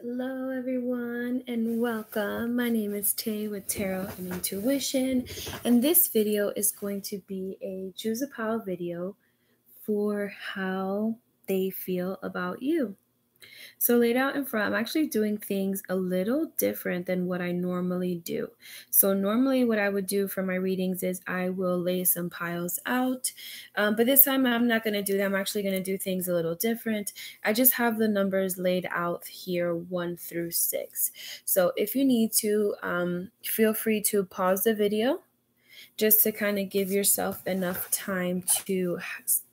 Hello, everyone, and welcome. My name is Tay with Tarot and Intuition, and this video is going to be a Choose a Pile video for how they feel about you. So laid out in front, I'm actually doing things a little different than what I normally do. So normally what I would do for my readings is I will lay some piles out. But this time I'm not going to do that. I'm actually going to do things a little different. I just have the numbers laid out here 1 through 6. So if you need to, feel free to pause the video just to kind of give yourself enough time to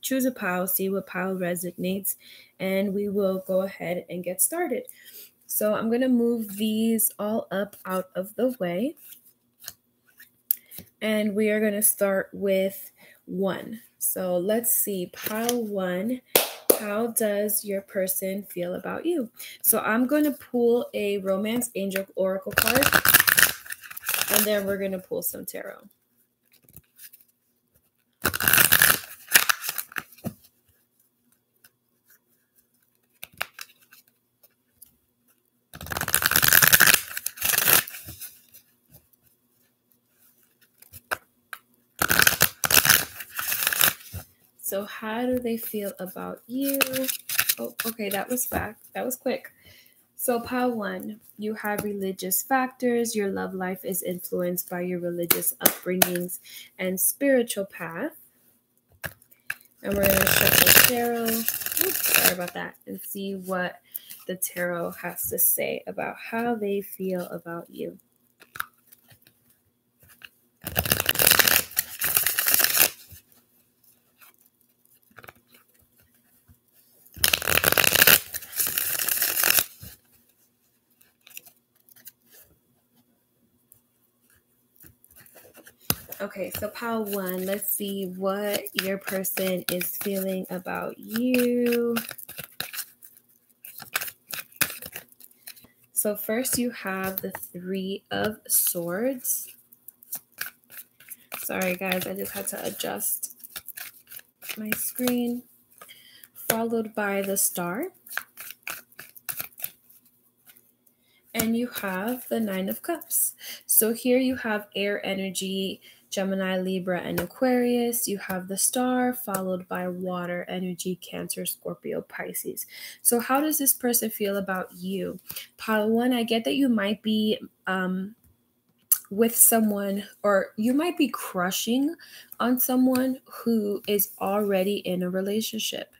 choose a pile, see what pile resonates, and we will go ahead and get started. So I'm going to move these all up out of the way, and we are going to start with 1. So let's see, pile 1. How does your person feel about you? So I'm going to pull a Romance Angel Oracle card, and then we're going to pull some tarot. So how do they feel about you? Oh, okay, that was fast. That was quick. So pile 1, you have religious factors. Your love life is influenced by your religious upbringings and spiritual path. And we're going to shuffle the tarot. Oops, sorry about that. And see what the tarot has to say about how they feel about you. Okay, so pile 1, let's see what your person is feeling about you. So first you have the 3 of Swords. Sorry guys, I just had to adjust my screen. Followed by the Star. And you have the 9 of Cups. So here you have air energy, Gemini, Libra, and Aquarius. You have the Star followed by water energy, Cancer, Scorpio, Pisces. So how does this person feel about you? Pile 1, I get that you might be with someone, or you might be crushing on someone who is already in a relationship.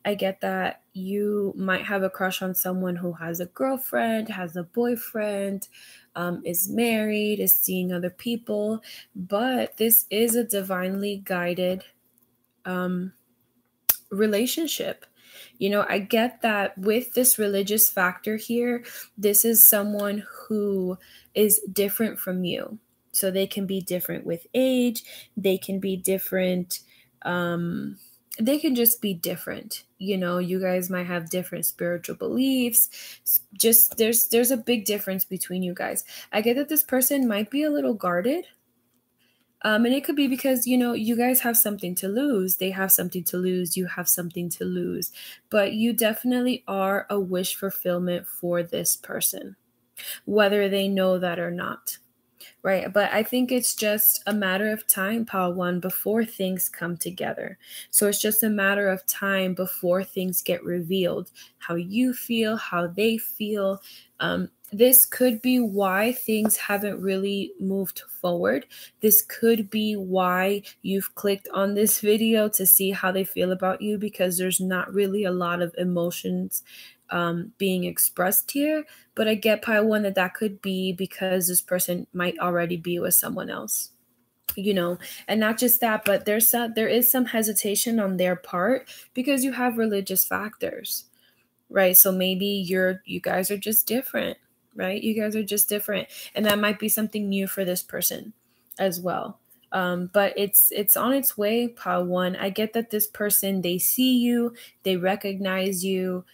I get that you might have a crush on someone who has a girlfriend, has a boyfriend, is married, is seeing other people, but this is a divinely guided relationship. You know, I get that with this religious factor here, this is someone who is different from you. So they can be different with age, they can be different, they can just be different. You know, you guys might have different spiritual beliefs. Just there's a big difference between you guys. I get that this person might be a little guarded. And it could be because, you know, you guys have something to lose. They have something to lose. You have something to lose. But you definitely are a wish fulfillment for this person, whether they know that or not. Right. But I think it's just a matter of time, pile 1, before things come together. So it's just a matter of time before things get revealed, how you feel, how they feel. This could be why things haven't really moved forward. This could be why you've clicked on this video to see how they feel about you, because there's not really a lot of emotions being expressed here. But I get pile 1 that could be because this person might already be with someone else, you know. And not just that, but there is some hesitation on their part because you have religious factors, right? So maybe you guys are just different, right? You guys are just different, and that might be something new for this person as well. But it's on its way, pile 1. I get that this person, they see you, they recognize you.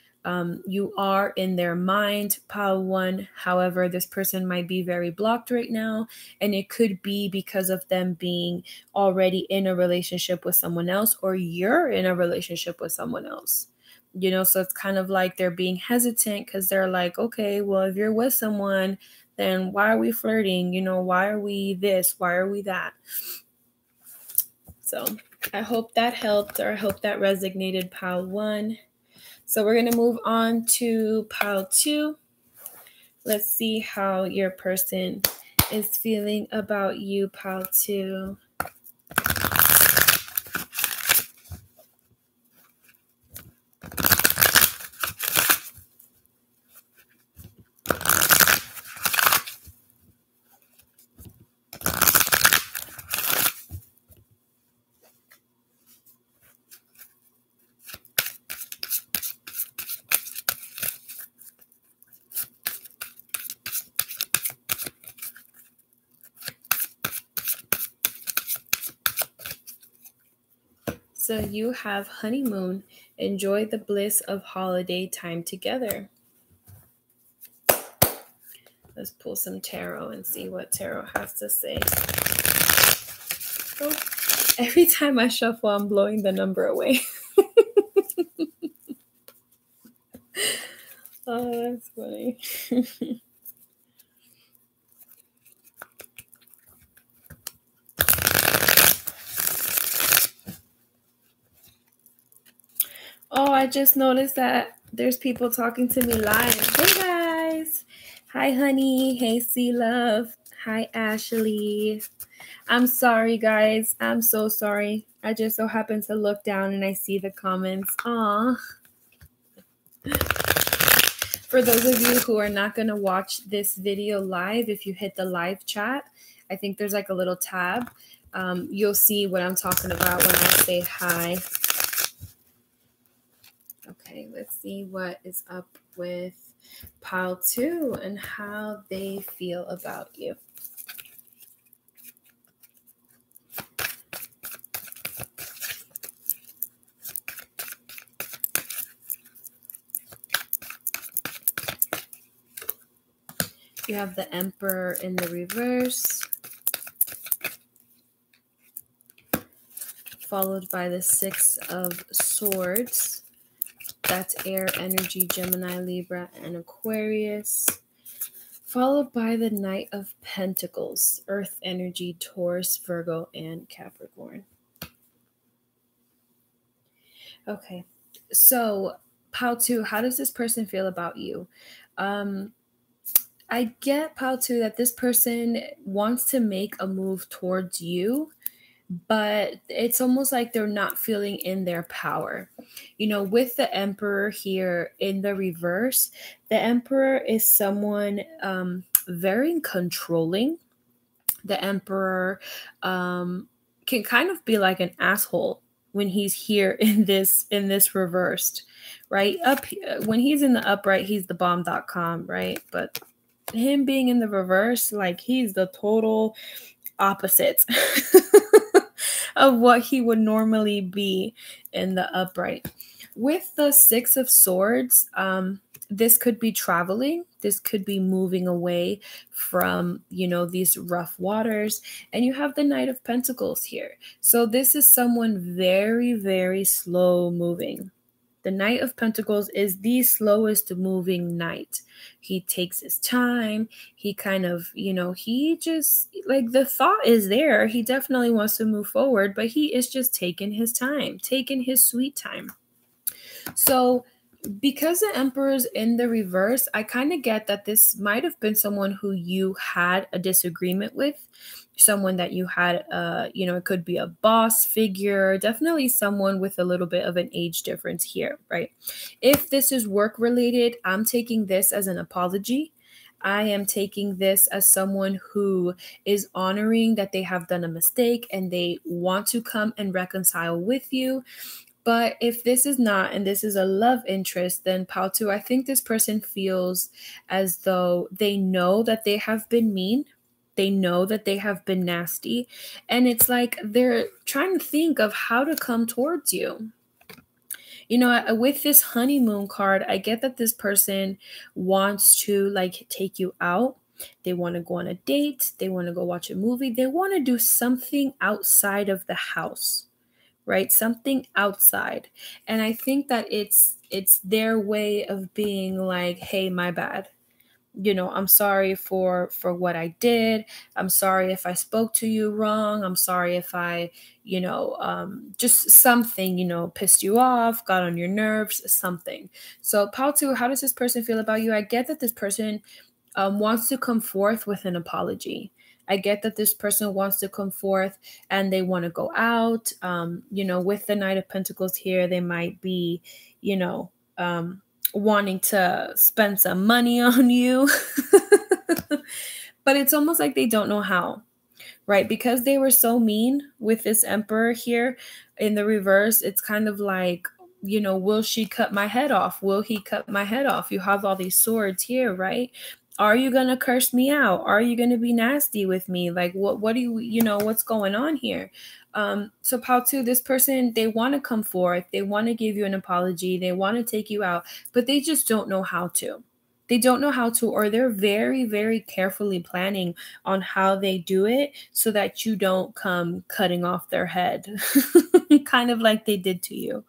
You are in their mind, pile 1. However, this person might be very blocked right now, and it could be because of them being already in a relationship with someone else, or you're in a relationship with someone else. So it's kind of like they're being hesitant because they're like, okay, well, if you're with someone, then why are we flirting? Why are we this? Why are we that? So I hope that helped, or I hope that resonated, pile 1. So we're going to move on to pile 2. Let's see how your person is feeling about you, pile 2. So you have honeymoon. Enjoy the bliss of holiday time together. Let's pull some tarot and see what tarot has to say. Oh, every time I shuffle, I'm blowing the number away. Oh, that's funny. Oh, I just noticed that there's people talking to me live. Hey, guys. Hi, honey. Hey, C Love. Hi, Ashley. I'm sorry, guys. I'm so sorry. I just so happened to look down and I see the comments. Aw. For those of you who are not going to watch this video live, if you hit the live chat, I think there's like a little tab. You'll see what I'm talking about when I say hi. Okay, let's see what is up with pile 2 and how they feel about you. You have the Emperor in the reverse, followed by the 6 of Swords. That's air energy, Gemini, Libra, and Aquarius. Followed by the Knight of Pentacles, earth energy, Taurus, Virgo, and Capricorn. Okay, so pile 2, how does this person feel about you? I get, pile 2, that this person wants to make a move towards you, but it's almost like they're not feeling in their power. With the Emperor here in the reverse, the Emperor is someone very controlling. The Emperor can kind of be like an asshole when he's here in this reversed, right? When he's in the upright, he's the bomb.com, right? But him being in the reverse, like, he's the total opposite of what he would normally be in the upright. With the 6 of Swords, this could be traveling. This could be moving away from, these rough waters. And you have the Knight of Pentacles here. So this is someone very, very slow moving. The Knight of Pentacles is the slowest moving knight. He takes his time. He kind of, he just, like, the thought is there. He definitely wants to move forward, but he is just taking his time, taking his sweet time. So because the Emperor's in the reverse, I kind of get that this might have been someone who you had a disagreement with, someone that you had, it could be a boss figure, definitely someone with a little bit of an age difference here, right? If this is work related, I'm taking this as an apology. I am taking this as someone who is honoring that they have done a mistake and they want to come and reconcile with you. But if this is not, and this is a love interest, then pile 2, I think this person feels as though they know that they have been mean. They know that they have been nasty. And it's like they're trying to think of how to come towards you. With this honeymoon card, I get that this person wants to, like, take you out. They want to go on a date. They want to go watch a movie. They want to do something outside of the house, right? Something outside. And I think that it's their way of being like, hey, my bad. I'm sorry for what I did. I'm sorry if I spoke to you wrong. I'm sorry if I, just something, pissed you off, got on your nerves, something. So Pal 2, how does this person feel about you? I get that this person wants to come forth with an apology. I get that this person wants to come forth and they want to go out. With the Knight of Pentacles here, they might be, wanting to spend some money on you. But it's almost like they don't know how, right? Because they were so mean with this Emperor here in the reverse. It's kind of like, will she cut my head off? Will he cut my head off? You have all these swords here, right? Are you going to curse me out? Are you going to be nasty with me? Like, what do what's going on here? So Pal 2, this person, they want to come forth. They want to give you an apology. They want to take you out, but they just don't know how to. They don't know how to, or they're very, very carefully planning on how they do it so that you don't come cutting off their head, kind of like they did to you.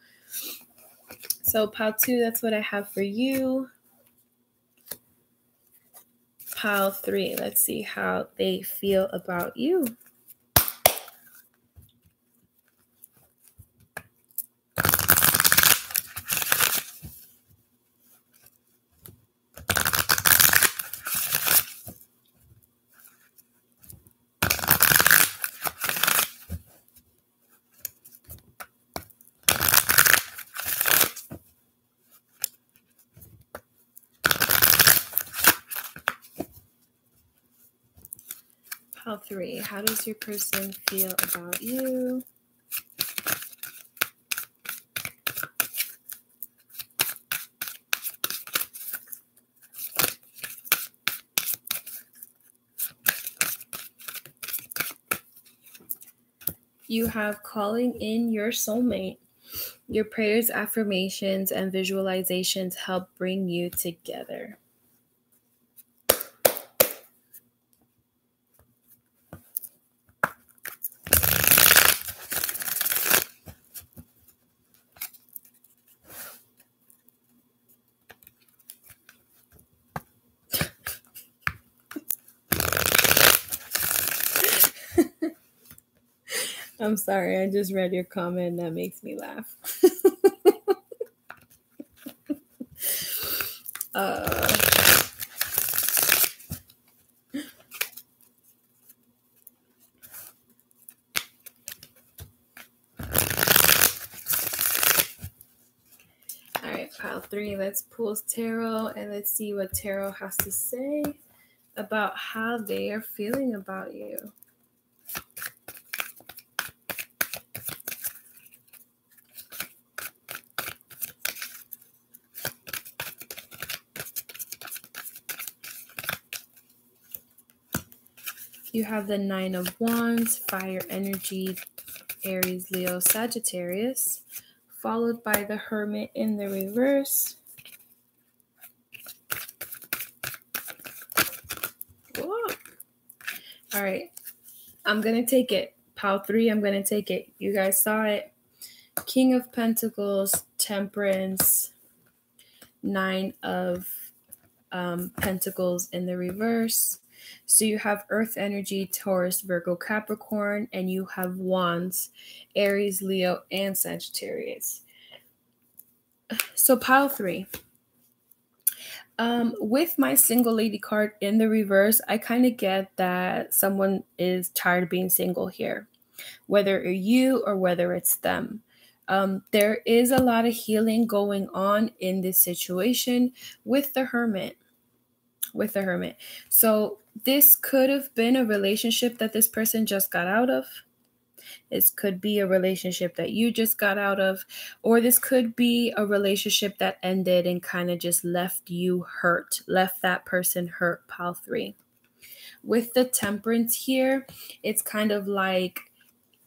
So Pal 2, that's what I have for you. Pile 3, let's see how they feel about you. Pile 3, how does your person feel about you? You have calling in your soulmate. Your prayers, affirmations, and visualizations help bring you together. I'm sorry, I just read your comment and that makes me laugh. All right, Pile 3, let's pull tarot and let's see what tarot has to say about how they are feeling about you. You have the Nine of Wands, fire energy, Aries, Leo, Sagittarius, followed by the Hermit in the reverse. Whoa. All right, I'm going to take it. Pile 3, I'm going to take it. You guys saw it. King of Pentacles, Temperance, Nine of Pentacles in the reverse. So you have Earth energy, Taurus, Virgo, Capricorn, and you have Wands, Aries, Leo, and Sagittarius. So Pile 3. With my single lady card in the reverse, I kind of get that someone is tired of being single here, whether it's you or whether it's them. There is a lot of healing going on in this situation with the Hermit. So this could have been a relationship that this person just got out of. This could be a relationship that you just got out of, or this could be a relationship that ended and kind of just left you hurt, left that person hurt, Pile 3. With the Temperance here, it's kind of like,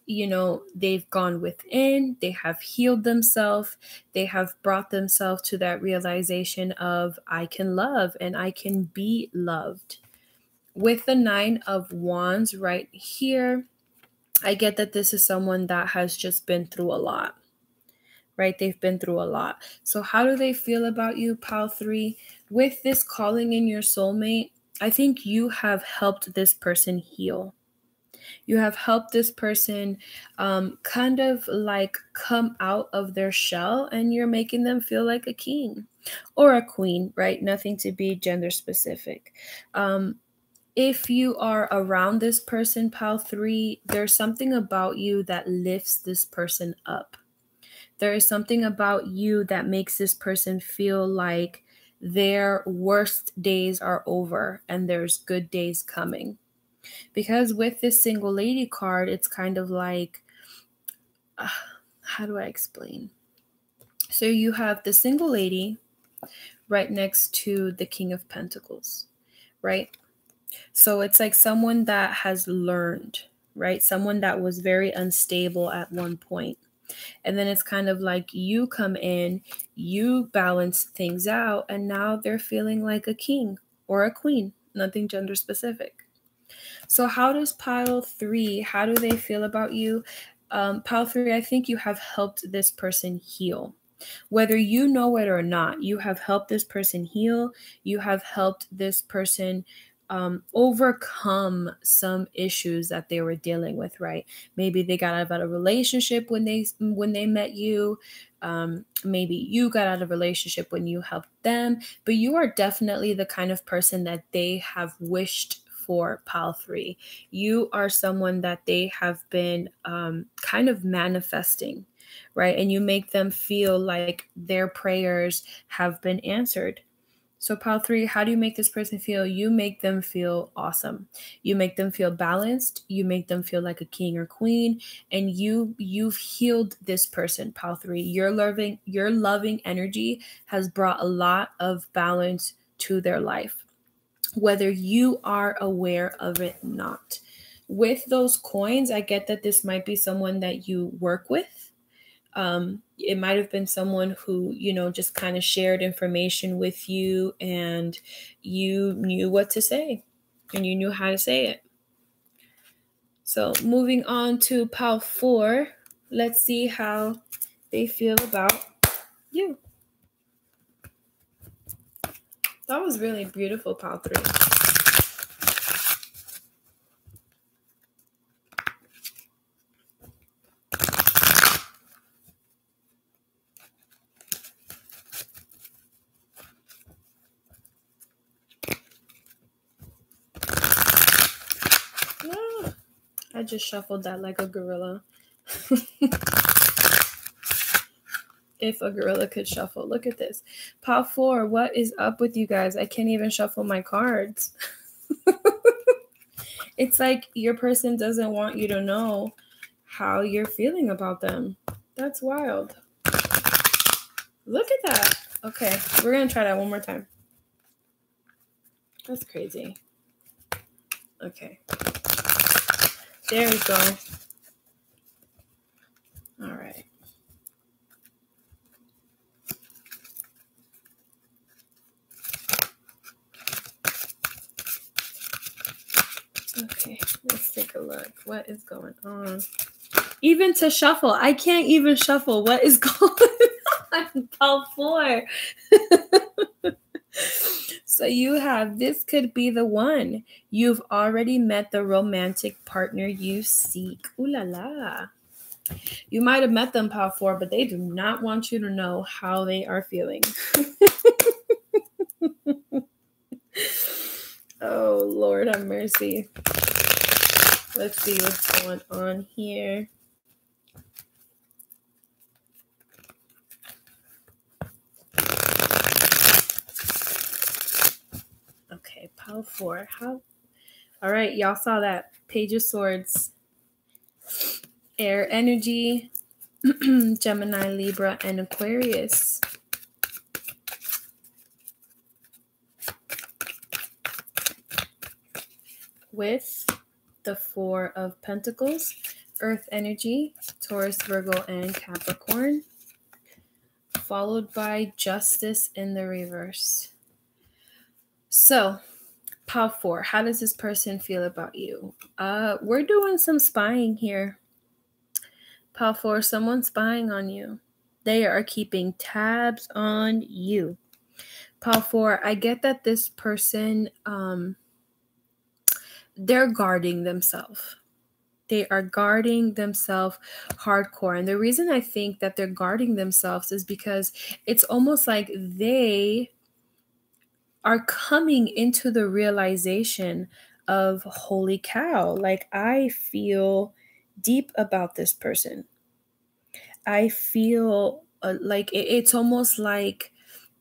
they've gone within, they have healed themselves, they have brought themselves to that realization of, I can love and I can be loved. With the Nine of Wands right here, I get that this is someone that has just been through a lot, right? They've been through a lot. So how do they feel about you, Pal 3? With this calling in your soulmate, I think you have helped this person heal. You have helped this person kind of like come out of their shell, and you're making them feel like a king or a queen, right? Nothing to be gender specific. If you are around this person, Pal 3, there's something about you that lifts this person up. There is something about you that makes this person feel like their worst days are over and there's good days coming. Because with this single lady card, it's kind of like, how do I explain? So you have the single lady right next to the King of Pentacles, right? So it's like someone that has learned, right? Someone that was very unstable at one point. And then it's kind of like you come in, you balance things out, and now they're feeling like a king or a queen, nothing gender specific. So how does Pile 3, how do they feel about you? Pile 3, I think you have helped this person heal. Whether you know it or not, you have helped this person heal. You have helped this person overcome some issues that they were dealing with, right? Maybe they got out of a relationship when they met you. Maybe you got out of a relationship when you helped them. But you are definitely the kind of person that they have wished for, Pile 3. You are someone that they have been kind of manifesting, right? And you make them feel like their prayers have been answered. So Pile 3, how do you make this person feel? You make them feel awesome. You make them feel balanced. You make them feel like a king or queen. And you've healed this person, Pile 3. Your loving energy has brought a lot of balance to their life, whether you are aware of it or not. With those coins, I get that this might be someone that you work with. It might have been someone who, just kind of shared information with you and you knew what to say and you knew how to say it. So moving on to Pile 4, let's see how they feel about you. That was really beautiful, Pile 3. I just shuffled that like a gorilla. If a gorilla could shuffle. Look at this. Pile 4, what is up with you guys? I can't even shuffle my cards. It's like your person doesn't want you to know how you're feeling about them. That's wild. Look at that. Okay, we're going to try that one more time. That's crazy. Okay. There we go. All right. Okay, let's take a look. What is going on? Even to shuffle, I can't even shuffle. What is going on? Pile 4. So you have, this could be the one. You've already met the romantic partner you seek. Ooh la la. You might have met them, Pile 4, but they do not want you to know how they are feeling. Oh, Lord have mercy. Let's see what's going on here. Okay, Pile 4. How? All right, y'all saw that. Page of Swords. Air energy. Gemini, Libra, and Aquarius. With the 4 of Pentacles, Earth energy, Taurus, Virgo, and Capricorn, followed by Justice in the reverse. So, Pile 4, how does this person feel about you? We're doing some spying here. Pile 4, someone's spying on you. They are keeping tabs on you. Pile 4, I get that this person, they're guarding themselves. They are guarding themselves hardcore. And the reason I think that they're guarding themselves is because it's almost like they are coming into the realization of, holy cow, like I feel deep about this person. I feel like it's almost like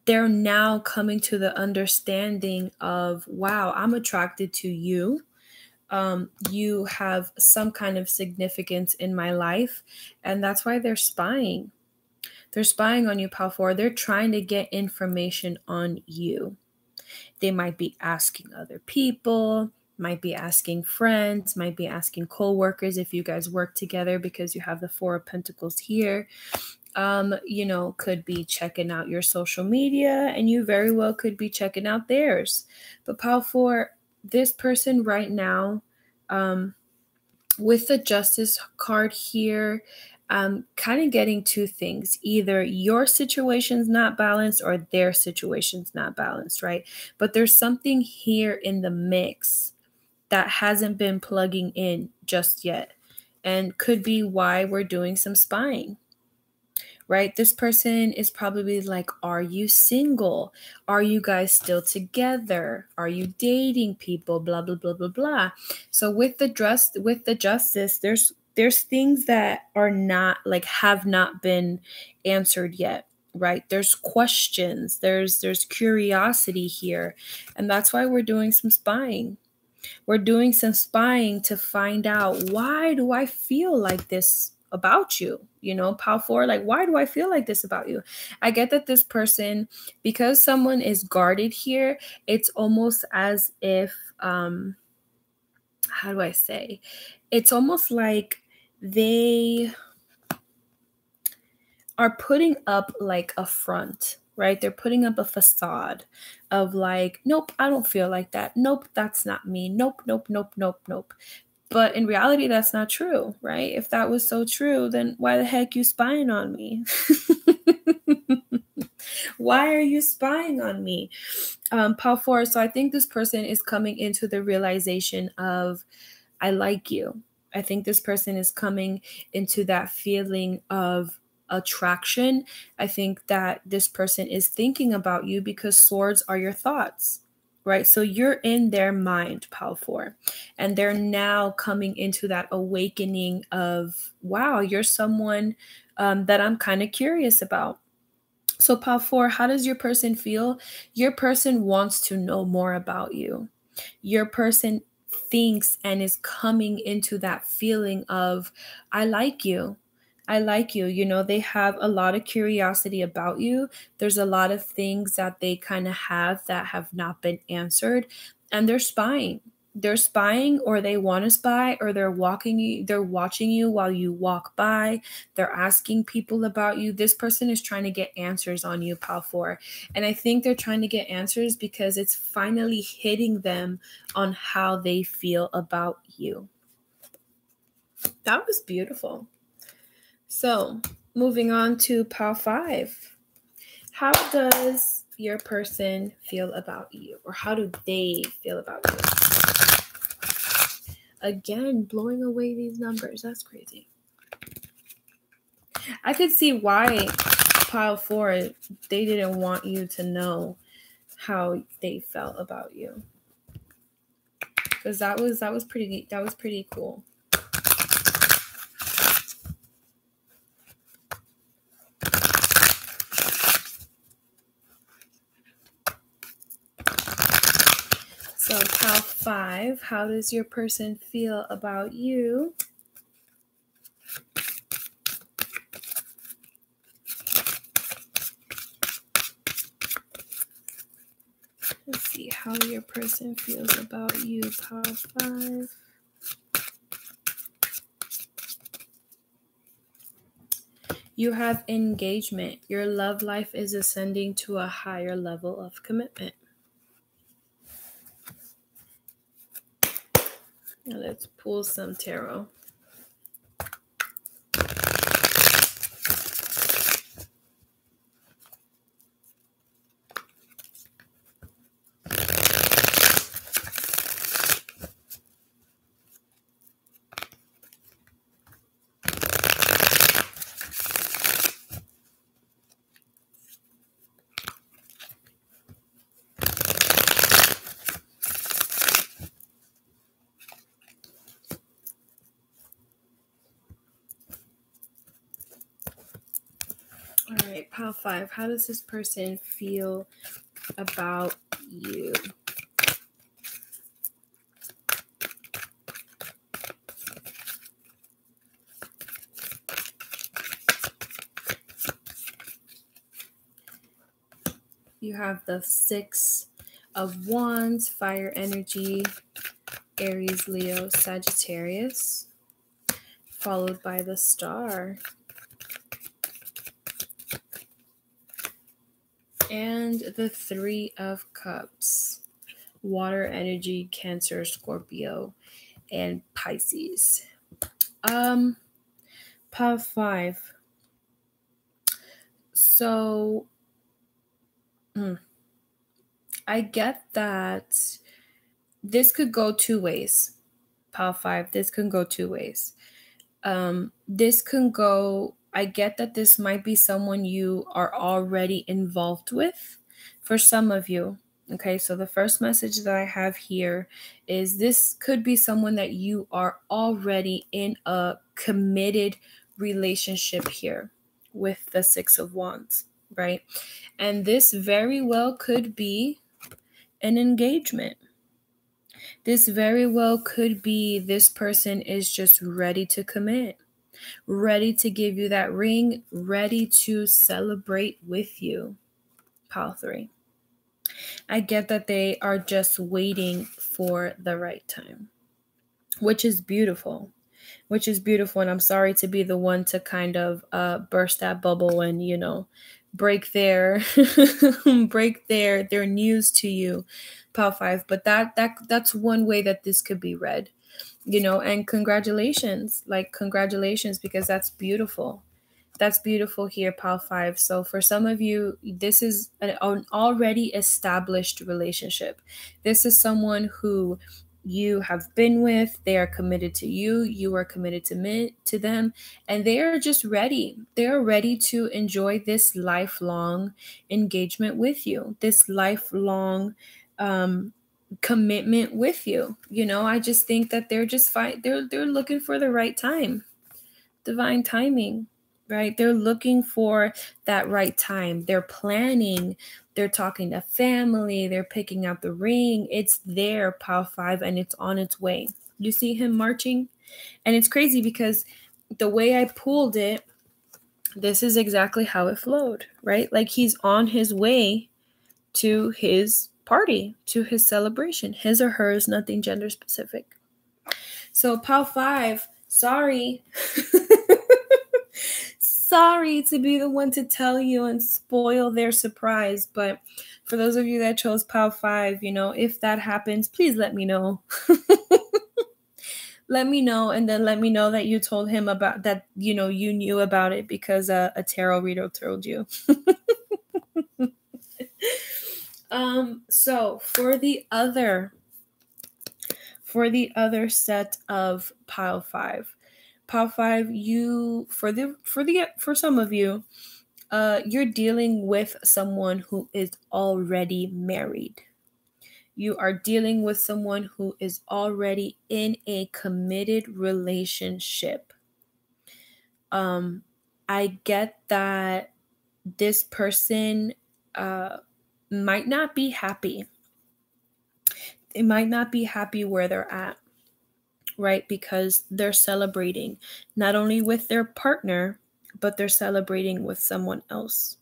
they're now coming to the understanding of, wow, I'm attracted to you. You have some kind of significance in my life. And that's why they're spying. They're spying on you, Pal 4. They're trying to get information on you. They might be asking other people, might be asking friends, might be asking co-workers if you guys work together, because you have the 4 of Pentacles here. Could be checking out your social media, and you very well could be checking out theirs. But Pal 4, this person right now, with the Justice card here, kind of getting 2 things. Either your situation's not balanced or their situation's not balanced, right? But there's something here in the mix that hasn't been plugging in just yet, and could be why we're doing some spying. Right? This person is probably like, are you single? Are you guys still together? Are you dating people? Blah, blah, blah, blah, blah. So with the Justice, there's things that are not, like, have not been answered yet. Right? There's questions, there's curiosity here. And that's why we're doing some spying. We're doing some spying to find out, why do I feel like this about you? Pal 4, like, why do I feel like this about you? I get that this person, because someone is guarded here, it's almost as if, how do I say? It's almost like they are putting up like a front, right? They're putting up a facade of like, nope, I don't feel like that. Nope, that's not me. Nope, nope, nope, nope, nope. But in reality, that's not true, right? If that was so true, then why the heck you spying on me? Why are you spying on me? Pal 4, so I think this person is coming into the realization of, I like you. I think this person is coming into that feeling of attraction. I think that this person is thinking about you, because swords are your thoughts, right? So you're in their mind, Pal 4, and they're now coming into that awakening of, wow, you're someone that I'm kind of curious about. So Pal 4, how does your person feel? Your person wants to know more about you. Your person thinks and is coming into that feeling of, I like you. I like you. They have a lot of curiosity about you. There's a lot of things that they kind of have that have not been answered, and they're spying. They're spying, or they want to spy, or they're watching you while you walk by. They're asking people about you. This person is trying to get answers on you, Pal 4. And I think they're trying to get answers because it's finally hitting them on how they feel about you. That was beautiful. So, moving on to Pal 5. How does your person feel about you? Or how do they feel about you? Again, blowing away these numbers. That's crazy. I could see why Pile 4, they didn't want you to know how they felt about you, because that was pretty cool. So Pile 5, how does your person feel about you? Let's see how your person feels about you, Pile 5. You have engagement. Your love life is ascending to a higher level of commitment. Now let's pull some tarot. All right, pile 5. How does this person feel about you? You have the 6 of Wands, fire energy, Aries, Leo, Sagittarius, followed by the Star. And the 3 of Cups, water energy, Cancer, Scorpio, and Pisces. Pile 5. So, I get that this could go 2 ways. Pile 5, this can go 2 ways. This can go, I get that this might be someone you are already involved with for some of you. Okay, so the first message that I have here is this could be someone that you are already in a committed relationship here with the 6 of Wands, right? And this very well could be an engagement. This very well could be this person is just ready to commit, ready to give you that ring, ready to celebrate with you. Pile 3. I get that they are just waiting for the right time, which is beautiful. And I'm sorry to be the one to kind of burst that bubble and, break their break their news to you, Pile 5. But that's one way that this could be read, and congratulations, because that's beautiful. That's beautiful here, Pile 5. So for some of you, this is an already established relationship. This is someone who you have been with. They are committed to you. You are committed to them. And they are just ready. They are ready to enjoy this lifelong engagement with you, this lifelong commitment with you. I just think that they're just fine. They're looking for the right time, divine timing, right? They're looking for that right time. They're planning, they're talking to family, they're picking out the ring. It's there, Pile 5, and it's on its way. You see him marching? And it's crazy because the way I pulled it, this is exactly how it flowed, right? Like he's on his way to his party, to his celebration, his or hers, nothing gender specific. So Pile 5, sorry. Sorry to be the one to tell you and spoil their surprise, but for those of you that chose Pile 5, if that happens, please let me know. Let me know, and then let me know that you told him about that, you knew about it because a tarot reader told you. So for the other set of Pile 5, you for some of you, you're dealing with someone who is already married. You are dealing with someone who is already in a committed relationship. I get that this person might not be happy. They might not be happy where they're at, right? Because they're celebrating not only with their partner, but they're celebrating with someone else.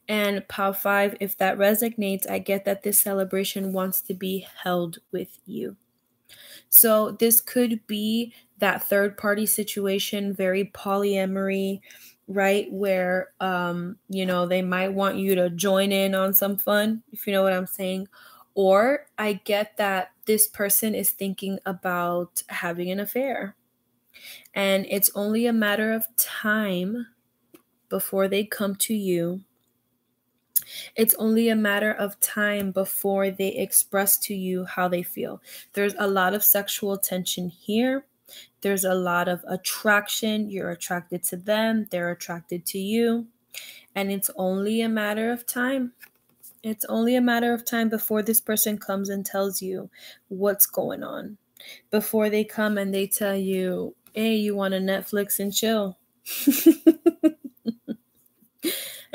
And Pile 5, if that resonates, I get that this celebration wants to be held with you. So this could be that third party situation, very polyamory, right? Where, they might want you to join in on some fun, if you know what I'm saying. Or I get that this person is thinking about having an affair. And it's only a matter of time before they come to you. It's only a matter of time before they express to you how they feel. There's a lot of sexual tension here. There's a lot of attraction. You're attracted to them. They're attracted to you. And it's only a matter of time. It's only a matter of time before this person comes and tells you what's going on. Before they come and they tell you, hey, you want to Netflix and chill.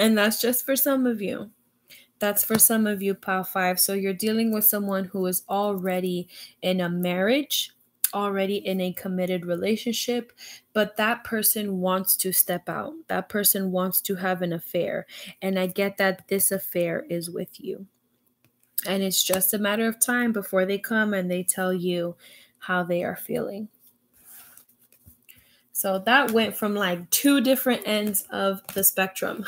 And that's just for some of you. That's for some of you, Pile 5. So you're dealing with someone who is already in a marriage, already in a committed relationship, but that person wants to step out. That person wants to have an affair. And I get that this affair is with you. And it's just a matter of time before they come and they tell you how they are feeling. So that went from like two different ends of the spectrum.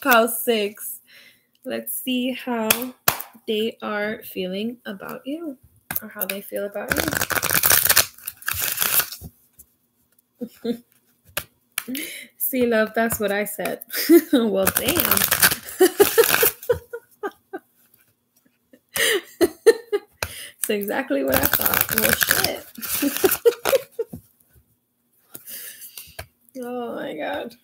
Pile 6. Let's see how they are feeling about you, or how they feel about you. See, love, that's what I said. Well, damn. It's exactly what I thought. Well, shit. Oh my God.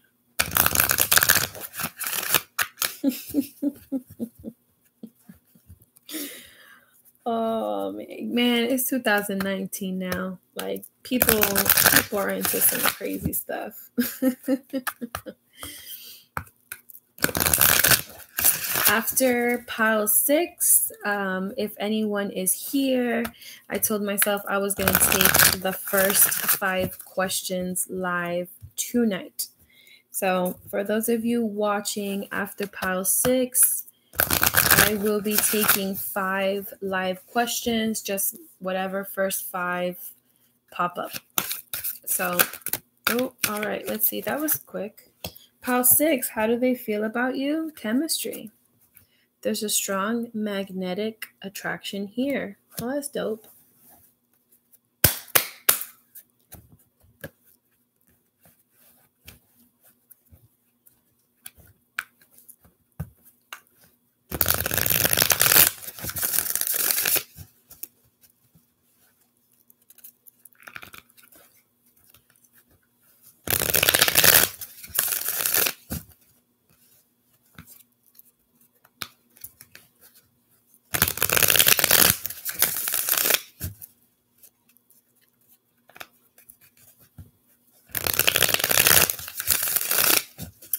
Oh man, it's 2019 now. Like people are into some crazy stuff. After Pile 6, if anyone is here, I told myself I was going to take the first 5 questions live tonight. So for those of you watching after Pile 6, I will be taking 5 live questions, just whatever first 5 pop up. So, all right, let's see. That was quick. Pile 6, how do they feel about you? Chemistry. There's a strong magnetic attraction here. Oh, that's dope.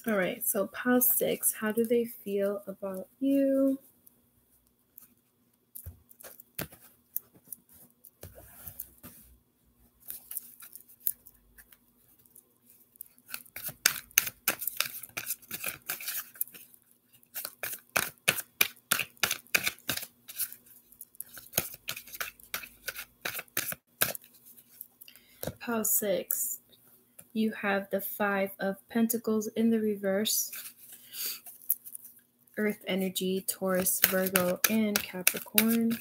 All right, so Pile 6, how do they feel about you? Pile 6, you have the 5 of Pentacles in the reverse. Earth energy, Taurus, Virgo, and Capricorn.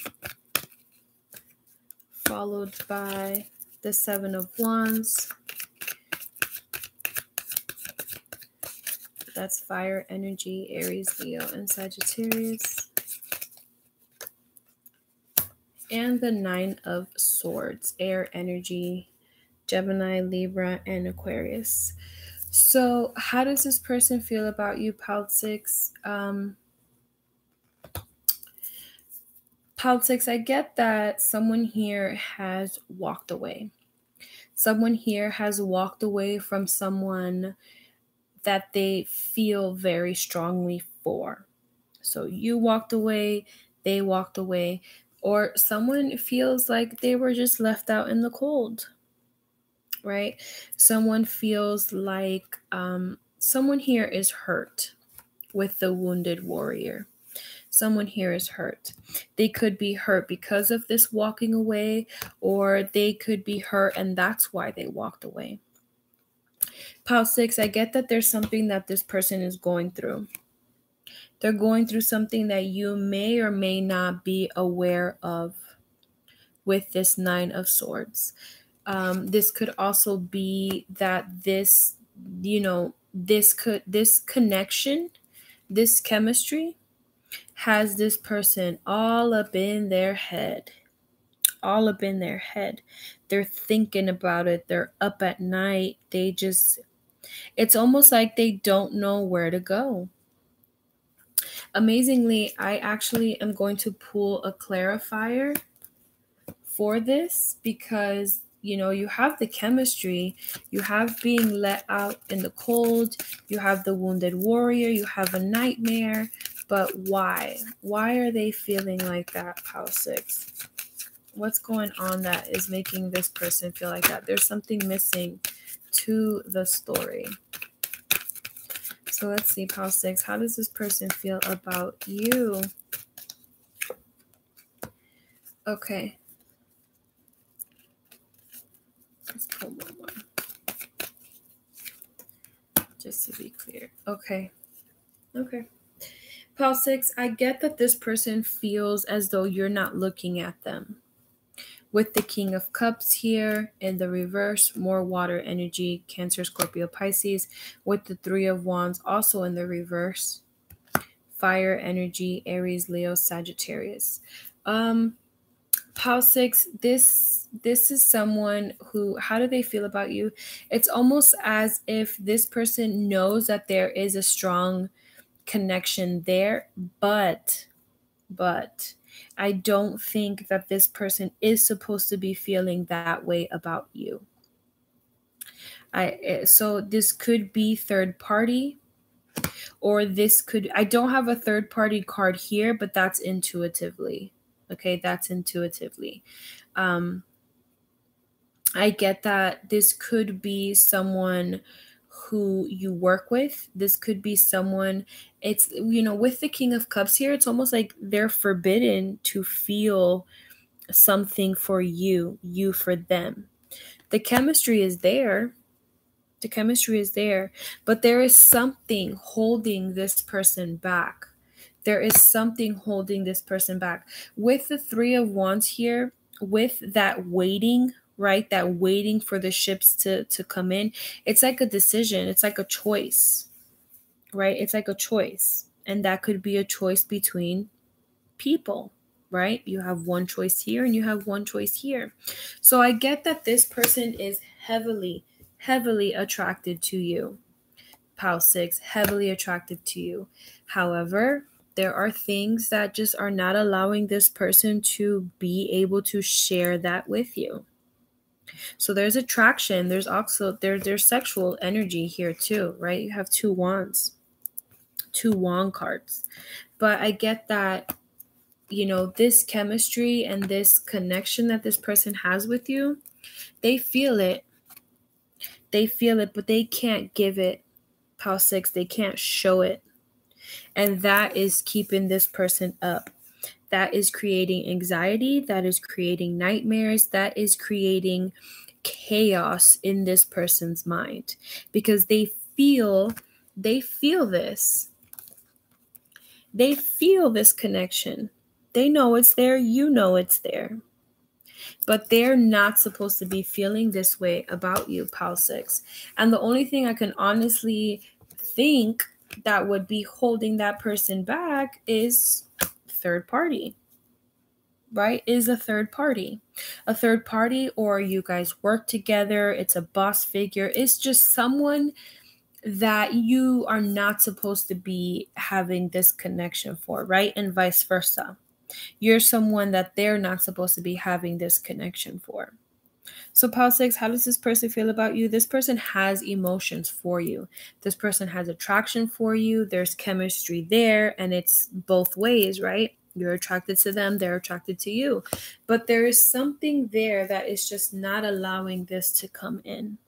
Followed by the 7 of Wands. That's fire energy, Aries, Leo, and Sagittarius. And the 9 of Swords, air energy, Gemini, Libra, and Aquarius. So how does this person feel about you, Pile 6? Pile 6, I get that someone here has walked away. Someone here has walked away from someone that they feel very strongly for. So you walked away, they walked away, or someone feels like they were just left out in the cold, right? Someone feels like someone here is hurt with the wounded warrior. Someone here is hurt. They could be hurt because of this walking away, or they could be hurt and that's why they walked away. Pile 6, I get that there's something that this person is going through. They're going through something that you may or may not be aware of with this 9 of Swords. This could also be that this connection, this chemistry has this person all up in their head. All up in their head. They're thinking about it. They're up at night. It's almost like they don't know where to go. Amazingly, I actually am going to pull a clarifier for this because you have the chemistry, you have being let out in the cold, you have the wounded warrior, you have a nightmare, but why? Why are they feeling like that, House 6? What's going on that is making this person feel like that? There's something missing to the story. So let's see, House 6, how does this person feel about you? Okay. Let's pull one more. Just to be clear. Okay. Pile 6, I get that this person feels as though you're not looking at them. With the King of Cups here in the reverse, more water energy, Cancer, Scorpio, Pisces. With the Three of Wands also in the reverse, fire energy, Aries, Leo, Sagittarius. Pile 6, this is someone who, how do they feel about you? It's almost as if this person knows that there is a strong connection there, but I don't think that this person is supposed to be feeling that way about you. So this could be third party, or this could, I don't have a third party card here, but that's intuitively. Okay, that's intuitively. I get that this could be someone who you work with. This could be someone, it's, with the King of Cups here, it's almost like they're forbidden to feel something for you for them. The chemistry is there. But there is something holding this person back. With the Three of Wands here, with that waiting, right? That waiting for the ships to come in. It's like a decision. It's like a choice, right? It's like a choice. And that could be a choice between people, right? You have one choice here and you have one choice here. So I get that this person is heavily attracted to you. Pile 6, heavily attracted to you. However, there are things that just are not allowing this person to be able to share that with you. So there's attraction. There's also there's sexual energy here too, right? You have 2 wands, 2 wand cards. But I get that, this chemistry and this connection that this person has with you, they feel it, but they can't give it. Pile 6, they can't show it. And that is keeping this person up. That is creating anxiety. That is creating nightmares. That is creating chaos in this person's mind, because they feel this. They feel this connection. They know it's there. You know it's there. But they're not supposed to be feeling this way about you, Pile 6. And the only thing I can honestly think that would be holding that person back is third party, right? Is a third party. A third party, or you guys work together. It's a boss figure. It's just someone that you are not supposed to be having this connection for, right? And vice versa. You're someone that they're not supposed to be having this connection for. So Pile 6, how does this person feel about you? This person has emotions for you. This person has attraction for you. There's chemistry there, and it's both ways, right? You're attracted to them, they're attracted to you. But there is something there that is just not allowing this to come in.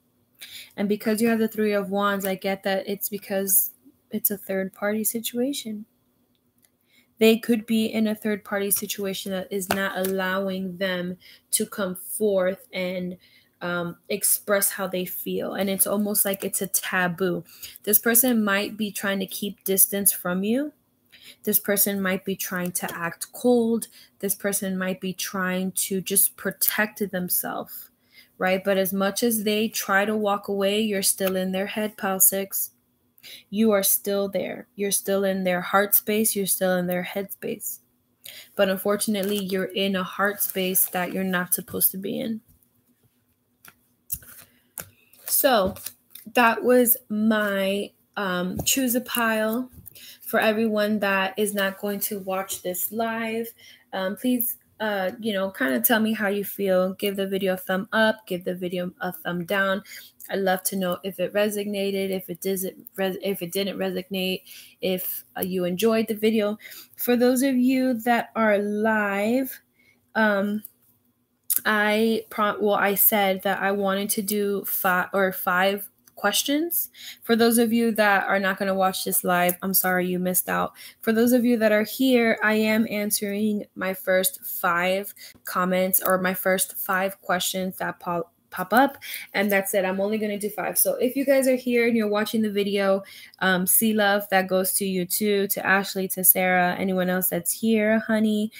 And because you have the Three of Wands, I get that it's because it's a third party situation. They could be in a third party situation that is not allowing them to come forth and express how they feel. And it's almost like it's a taboo. This person might be trying to keep distance from you. This person might be trying to act cold. This person might be trying to just protect themselves, right? But as much as they try to walk away, you're still in their head, Pile 6. You are still there. You're still in their heart space. You're still in their head space. But unfortunately, you're in a heart space that you're not supposed to be in. So that was my choose a pile. For everyone that is not going to watch this live, please kind of tell me how you feel. Give the video a thumb up, give the video a thumb down. I'd love to know if it resonated, if it didn't resonate, if you enjoyed the video. For those of you that are live, I said that I wanted to do five questions. For those of you that are not going to watch this live, I'm sorry you missed out. For those of you that are here, I am answering my first 5 comments or my first 5 questions that pop up, and that's it. I'm only going to do 5. So if you guys are here and you're watching the video, see love, that goes to you too, to Ashley, to Sarah, anyone else that's here, honey.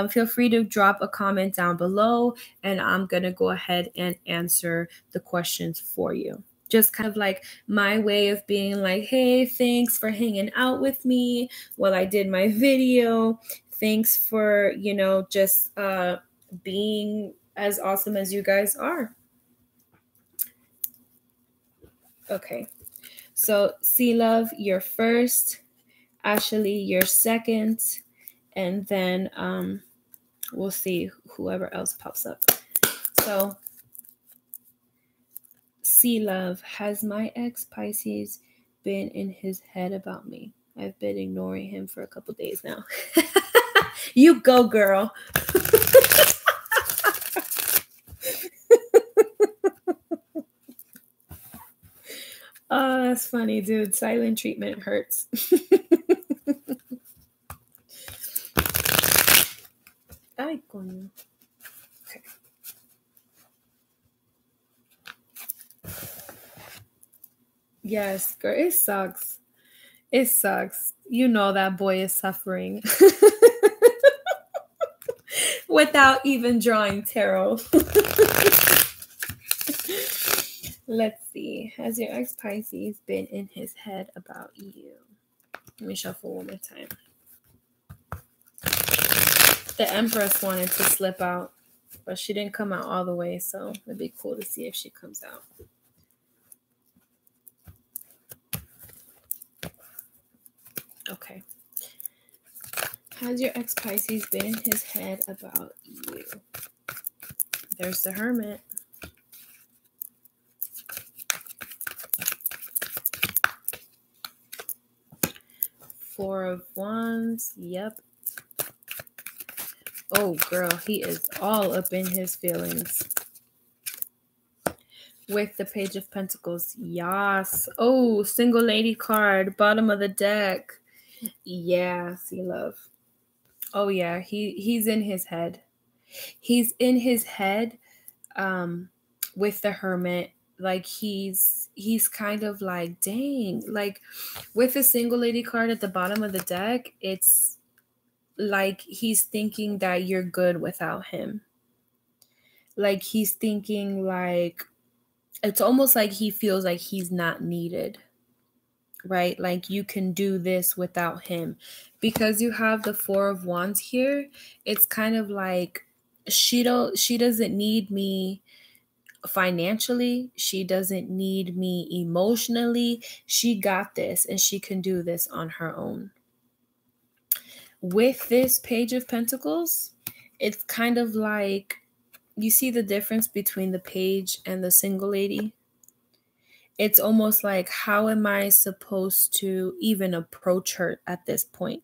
Feel free to drop a comment down below, and I'm going to go ahead and answer the questions for you. Just kind of like my way of being like, hey, thanks for hanging out with me while I did my video. Thanks for, just being as awesome as you guys are. Okay. So, C Love, you're first. Ashley, you're second. And then we'll see whoever else pops up. So, C Love, has my ex Pisces been in his head about me? I've been ignoring him for a couple days now. You go, girl. Oh, that's funny, dude. Silent treatment hurts. Ay, coño. Okay. Yes, girl, it sucks. It sucks. You know that boy is suffering. Without even drawing tarot. Let's see. Has your ex Pisces been in his head about you? Let me shuffle one more time. The Empress wanted to slip out, but she didn't come out all the way, so it'd be cool to see if she comes out. Okay. Has your ex Pisces been in his head about you? There's the Hermit. Four of Wands. Yep. Oh, girl, he is all up in his feelings. With the Page of Pentacles. Yas. Oh, single lady card. Bottom of the deck. Yeah, see love. Oh, yeah, he's in his head. He's in his head with the Hermit. Like, he's kind of like, dang. Like, with the single lady card at the bottom of the deck, it's like he's thinking that you're good without him. Like, he's thinking like, it's almost like he feels like he's not needed, right? Like, you can do this without him. Because you have the Four of Wands here, it's kind of like she doesn't need me financially. She doesn't need me emotionally. She got this, and she can do this on her own. With this Page of Pentacles, it's kind of like, you see the difference between the page and the single lady? It's almost like, how am I supposed to even approach her at this point?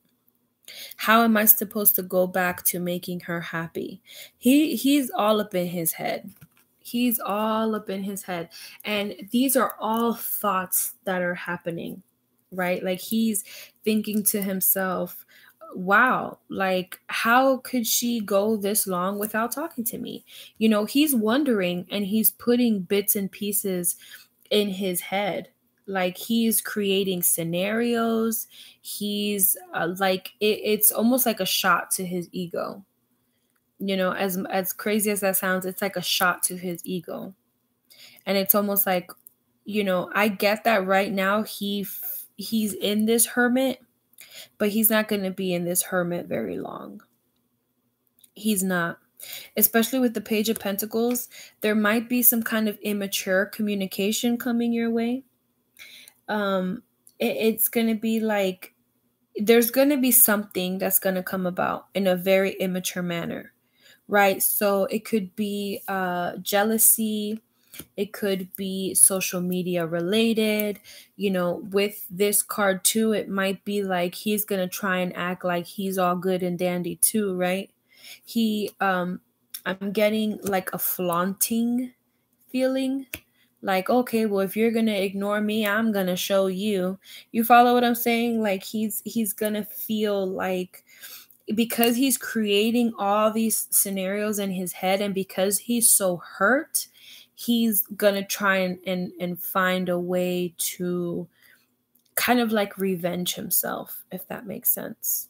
How am I supposed to go back to making her happy? He's all up in his head. He's all up in his head. And these are all thoughts that are happening, right? Like, he's thinking to himself, wow, like, how could she go this long without talking to me? He's wondering, and he's putting bits and pieces in his head. Like, he's creating scenarios. He's like, it's almost like a shot to his ego. As crazy as that sounds, it's like a shot to his ego. And it's almost like, I get that right now he's in this Hermit, but he's not going to be in this Hermit very long. He's not. Especially with the Page of Pentacles, there might be some kind of immature communication coming your way. It's going to be like, there's going to be something that's going to come about in a very immature manner. right? So it could be jealousy. It could be social media related. With this card too, it might be like he's going to try and act like he's all good and dandy too, right? I'm getting like a flaunting feeling. Like, okay, well, if you're going to ignore me, I'm going to show you. You follow what I'm saying? Like he's going to feel like, because he's creating all these scenarios in his head, and because he's so hurt, he's gonna try and find a way to kind of like revenge himself, if that makes sense.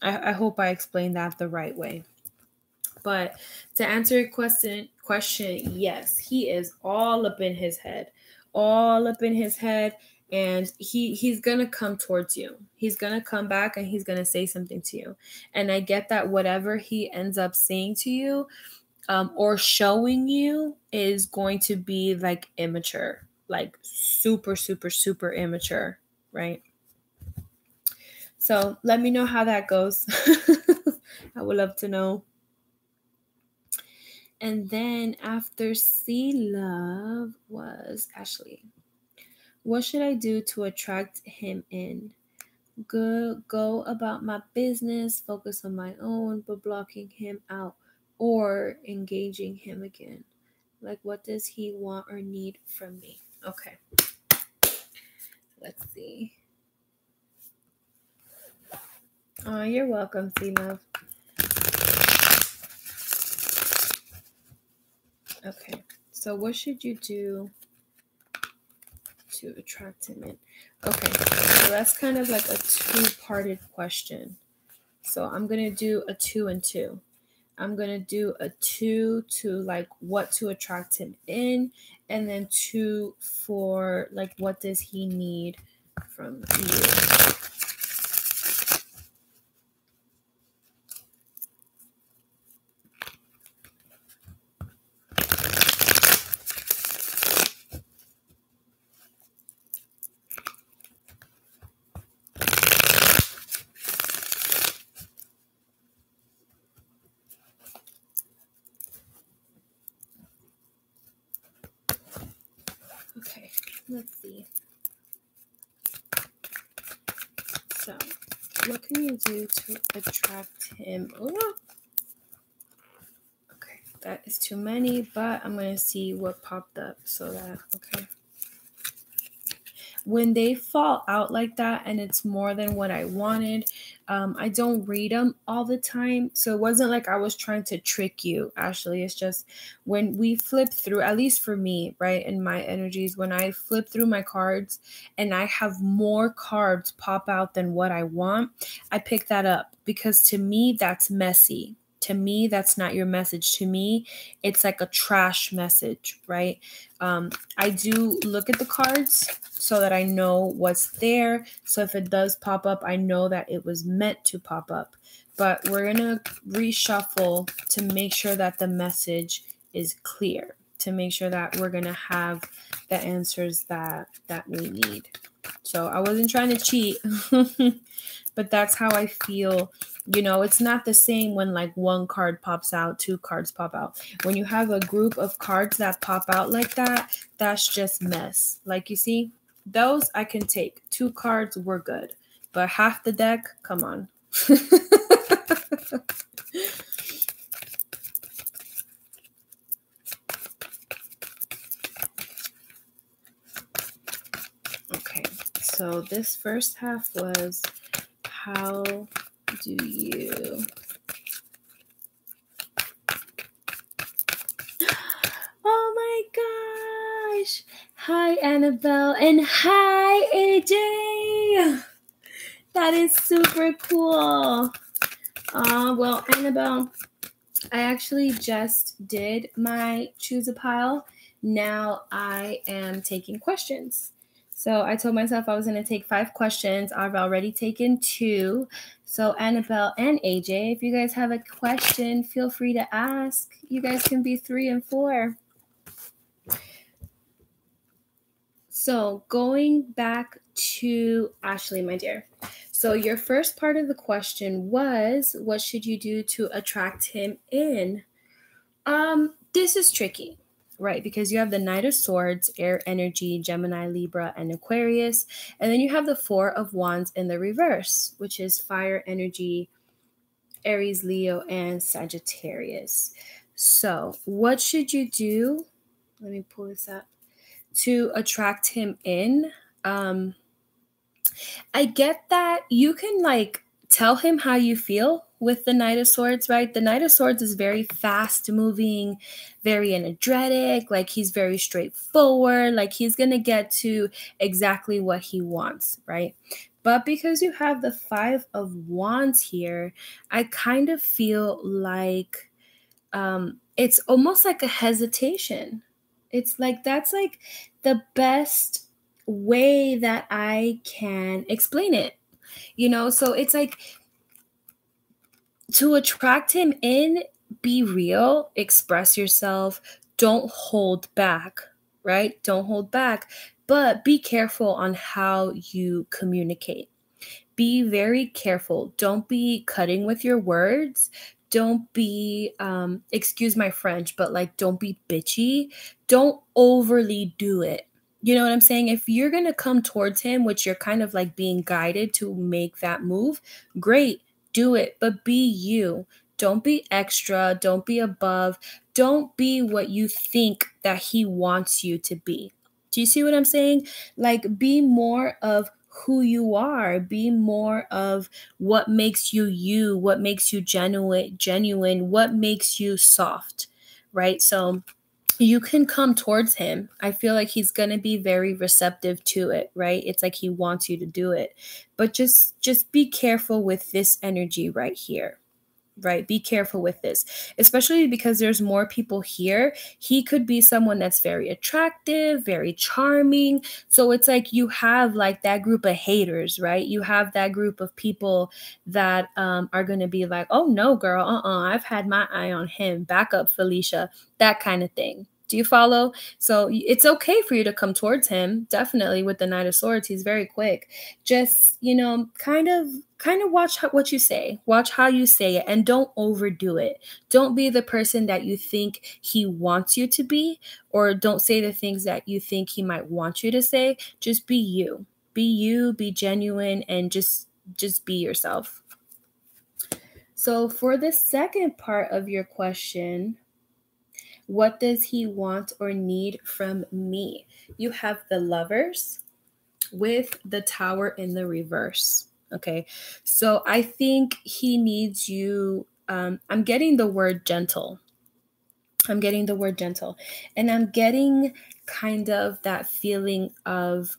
I hope I explained that the right way. But to answer your question, yes, he is all up in his head, and he's gonna come towards you. He's gonna come back and he's gonna say something to you. And I get that whatever he ends up saying to you, or showing you, is going to be like immature, like super, super, super immature, right? So let me know how that goes. I would love to know. And then after C Love was Ashley. What should I do to attract him in? Go about my business, focus on my own, but blocking him out, or engaging him again. Like, what does he want or need from me? Okay. Let's see. Oh, you're welcome, C Love. Okay. So what should you do to attract him in? Okay. So that's kind of like a two-parted question. So I'm going to do a 2 and 2. I'm going to do a 2 to like what to attract him in, and then 2 for like what does he need from you. Okay, let's see. So, what can you do to attract him? Ooh. Okay, that is too many, but I'm going to see what popped up so that, okay. When they fall out like that and it's more than what I wanted, I don't read them all the time. So it wasn't like I was trying to trick you, Ashley. It's just when we flip through, at least for me, right, in my energies, when I flip through my cards and I have more cards pop out than what I want, I pick that up, because to me, that's messy. To me, that's not your message. To me, it's like a trash message, right? I do look at the cards so that I know what's there. So if it does pop up, I know that it was meant to pop up. But we're going to reshuffle to make sure that the message is clear, to make sure that we're going to have the answers that we need. So I wasn't trying to cheat, but that's how I feel. It's not the same when like one card pops out, 2 cards pop out. When you have a group of cards that pop out like that, that's just mess. Like, you see, those I can take. 2 cards, we're good. But half the deck, come on. Okay, so this first half was, how do you... Oh my gosh! Hi, Annabelle, and hi, AJ! That is super cool. Well, Annabelle, I actually just did my choose a pile. Now I am taking questions. So I told myself I was going to take 5 questions. I've already taken 2. So Annabelle and AJ, if you guys have a question, feel free to ask. You guys can be 3 and 4. So going back to Ashley, my dear. So your first part of the question was, what should you do to attract him in? This is tricky, right? Because you have the Knight of Swords, air energy, Gemini, Libra, and Aquarius. And then you have the Four of Wands in the reverse, which is fire energy, Aries, Leo, and Sagittarius. So what should you do? Let me pull this up. To attract him in. I get that you can like tell him how you feel with the Knight of Swords, right? The Knight of Swords is very fast moving, very energetic, like he's very straightforward, like he's going to get to exactly what he wants, right? But because you have the Five of Wands here, I kind of feel like it's almost like a hesitation. It's like that's like the best way that I can explain it, so it's like to attract him in, be real, express yourself, don't hold back, right? Don't hold back, but be careful on how you communicate. Be very careful. Don't be cutting with your words. Don't be, excuse my French, but like, don't be bitchy. Don't overly do it. You know what I'm saying? If you're going to come towards him, which you're kind of like being guided to make that move, great, do it. But be you. Don't be extra. Don't be above. Don't be what you think that he wants you to be. Do you see what I'm saying? Like, be more of who you are. Be more of what makes you you, what makes you genuine, what makes you soft, right? So you can come towards him. I feel like he's going to be very receptive to it, right? It's like he wants you to do it. But just be careful with this energy right here. Right? Be careful with this, especially because there's more people here. He could be someone that's very attractive, very charming. So it's like you have like that group of haters, right? You have that group of people that are going to be like, oh no, girl, I've had my eye on him. Back up, Felicia, that kind of thing. Do you follow? So it's okay for you to come towards him. Definitely with the Knight of Swords, he's very quick. Just, kind of watch what you say. Watch how you say it and don't overdo it. Don't be the person that you think he wants you to be, or don't say the things that you think he might want you to say. Just be you. Be you, be genuine, and just be yourself. So for the second part of your question, what does he want or need from me? You have the Lovers with the Tower in the reverse. Okay. So I think he needs you. I'm getting the word gentle. And I'm getting kind of that feeling of,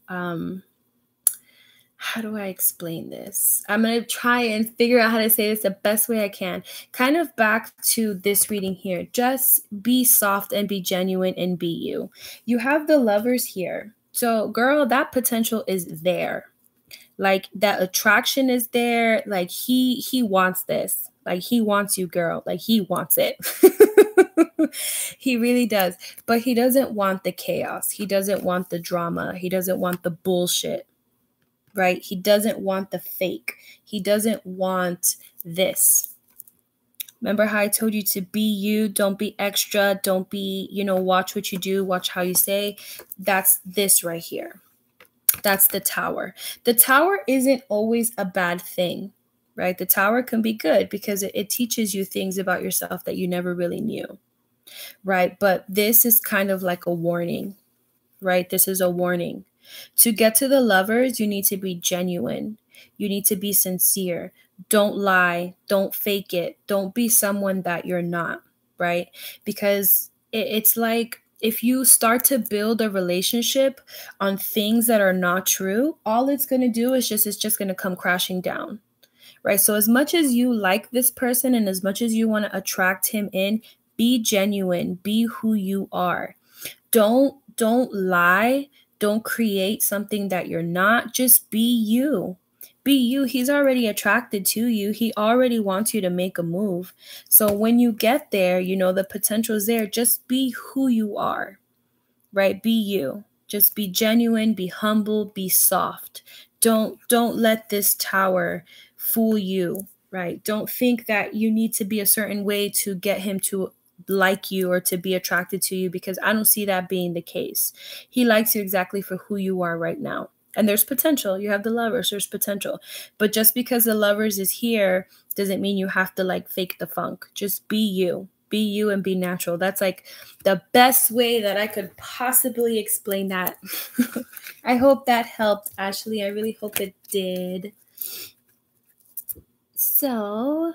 how do I explain this? I'm going to try and figure out how to say this the best way I can. Kind of back to this reading here. Just be soft and be genuine and be you. You have the Lovers here. So, girl, that potential is there. Like, that attraction is there. Like, he wants this. Like, he wants you, girl. Like, he wants it. He really does. But he doesn't want the chaos. He doesn't want the drama. He doesn't want the bullshit. Right? He doesn't want the fake. He doesn't want this. Remember how I told you to be you, don't be extra, don't be, watch what you do, watch how you say. That's this right here. That's the Tower. The Tower isn't always a bad thing, right? The Tower can be good because it teaches you things about yourself that you never really knew, right? But this is kind of like a warning, right? This is a warning. To get to the Lovers, you need to be genuine. You need to be sincere. Don't lie. Don't fake it. Don't be someone that you're not, right? Because it's like if you start to build a relationship on things that are not true, all it's going to do is it's just going to come crashing down, right? So as much as you like this person and as much as you want to attract him in, be genuine. Be who you are. Don't lie. Don't create something that you're not. Just be you. Be you. He's already attracted to you. He already wants you to make a move. So when you get there, the potential is there. Just be who you are, right? Be you. Just be genuine, be humble, be soft. don't let this tower fool you, right? Don't think that you need to be a certain way to get him to like you or to be attracted to you, because I don't see that being the case. He likes you exactly for who you are right now. And there's potential. You have the Lovers, there's potential. But just because the Lovers is here doesn't mean you have to like fake the funk. Just be you. Be you and be natural. That's like the best way that I could possibly explain that. I hope that helped, Ashley. I really hope it did. So,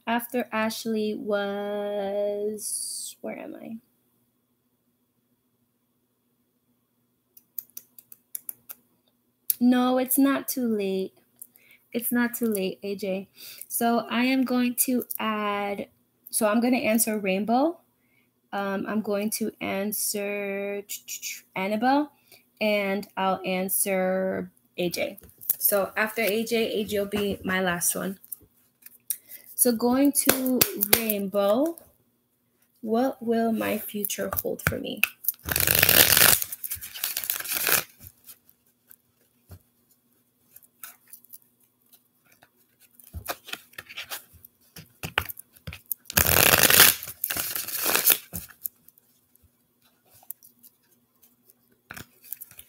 after Ashley was, where am I? No, it's not too late. It's not too late, AJ. So I am going to add, so I'm going to answer Rainbow. I'm going to answer Annabelle, and I'll answer AJ. So after AJ will be my last one. So going to Rainbow, what will my future hold for me?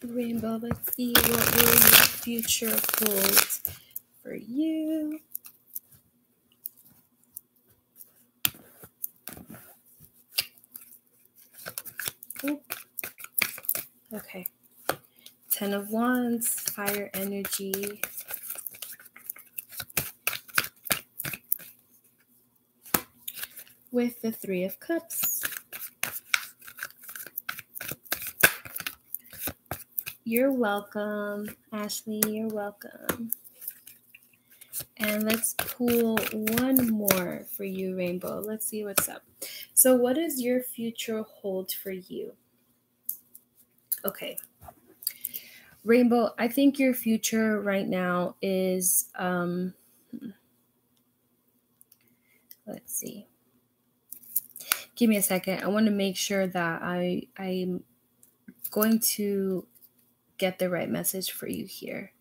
Rainbow, let's see, what will your future hold for you? Oop. Okay. 10 of Wands, fire energy. With the 3 of Cups. You're welcome, Ashley. You're welcome. And let's pull one more for you, Rainbow. Let's see what's up. So what does your future hold for you? Okay. Rainbow, I think your future right now is, let's see. Give me a second. I want to make sure that I'm going to get the right message for you here.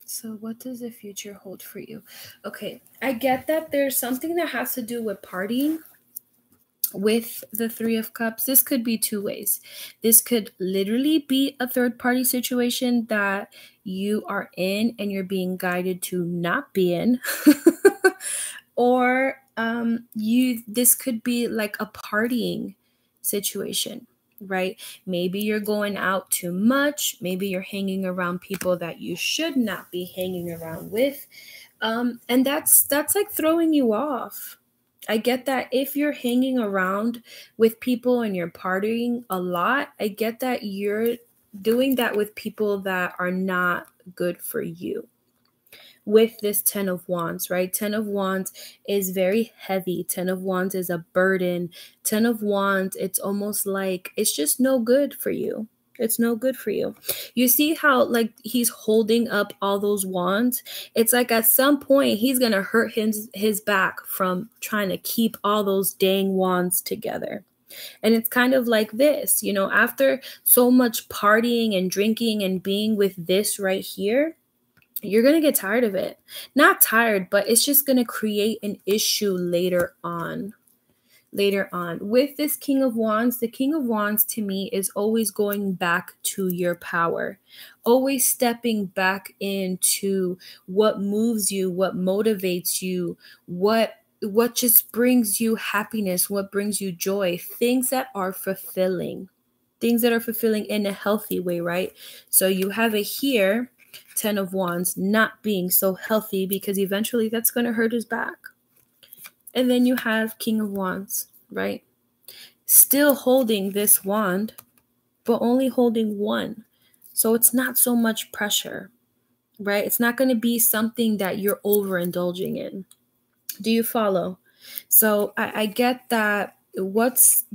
So what does the future hold for you? Okay, I get that there's something that has to do with partying with the 3 of Cups. This could be two ways. This could literally be a third party situation that you are in and you're being guided to not be in. Or this could be like a partying situation, right? Maybe you're going out too much. Maybe you're hanging around people that you should not be hanging around with. And that's like throwing you off. I get that if you're hanging around with people and you're partying a lot, I get that you're doing that with people that are not good for you. With this 10 of Wands, right? 10 of Wands is very heavy. 10 of Wands is a burden. 10 of Wands, it's almost like it's just no good for you. It's no good for you. You see how like he's holding up all those wands? It's like at some point he's going to hurt his back from trying to keep all those dang wands together. And it's kind of like this, you know, after so much partying and drinking and being with this right here, you're going to get tired of it. Not tired, but it's just going to create an issue later on. With this King of Wands, the King of Wands to me is always going back to your power, always stepping back into what moves you, what motivates you, what just brings you happiness, what brings you joy, things that are fulfilling in a healthy way, right? So you have it here, 10 of Wands, not being so healthy because eventually that's going to hurt his back. And then you have King of Wands, right? Still holding this wand, but only holding one. So it's not so much pressure, right? It's not going to be something that you're overindulging in. Do you follow? So I get that what's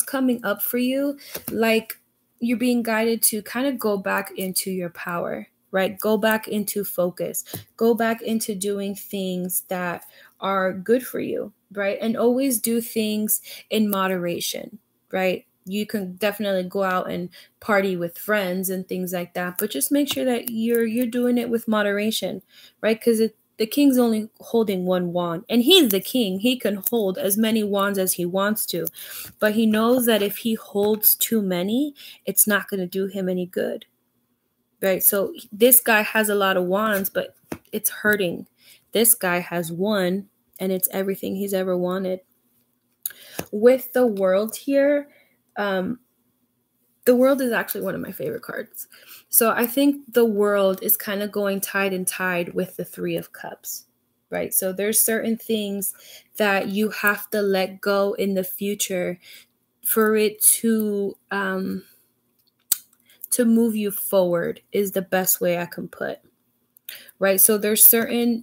coming up for you, like you're being guided to kind of go back into your power, right? Go back into focus, go back into doing things that are good for you, right? And always do things in moderation, right? You can definitely go out and party with friends and things like that, but just make sure that you're doing it with moderation, right? Because the king's only holding one wand, and he's the king. He can hold as many wands as he wants to, but he knows that if he holds too many, it's not going to do him any good, right? So this guy has a lot of wands, but it's hurting. This guy has one, and it's everything he's ever wanted. With the World here, the World is actually one of my favorite cards. So I think the World is kind of going tide with the Three of Cups, right? So there's certain things that you have to let go in the future for it to move you forward, is the best way I can put. Right, so there's certain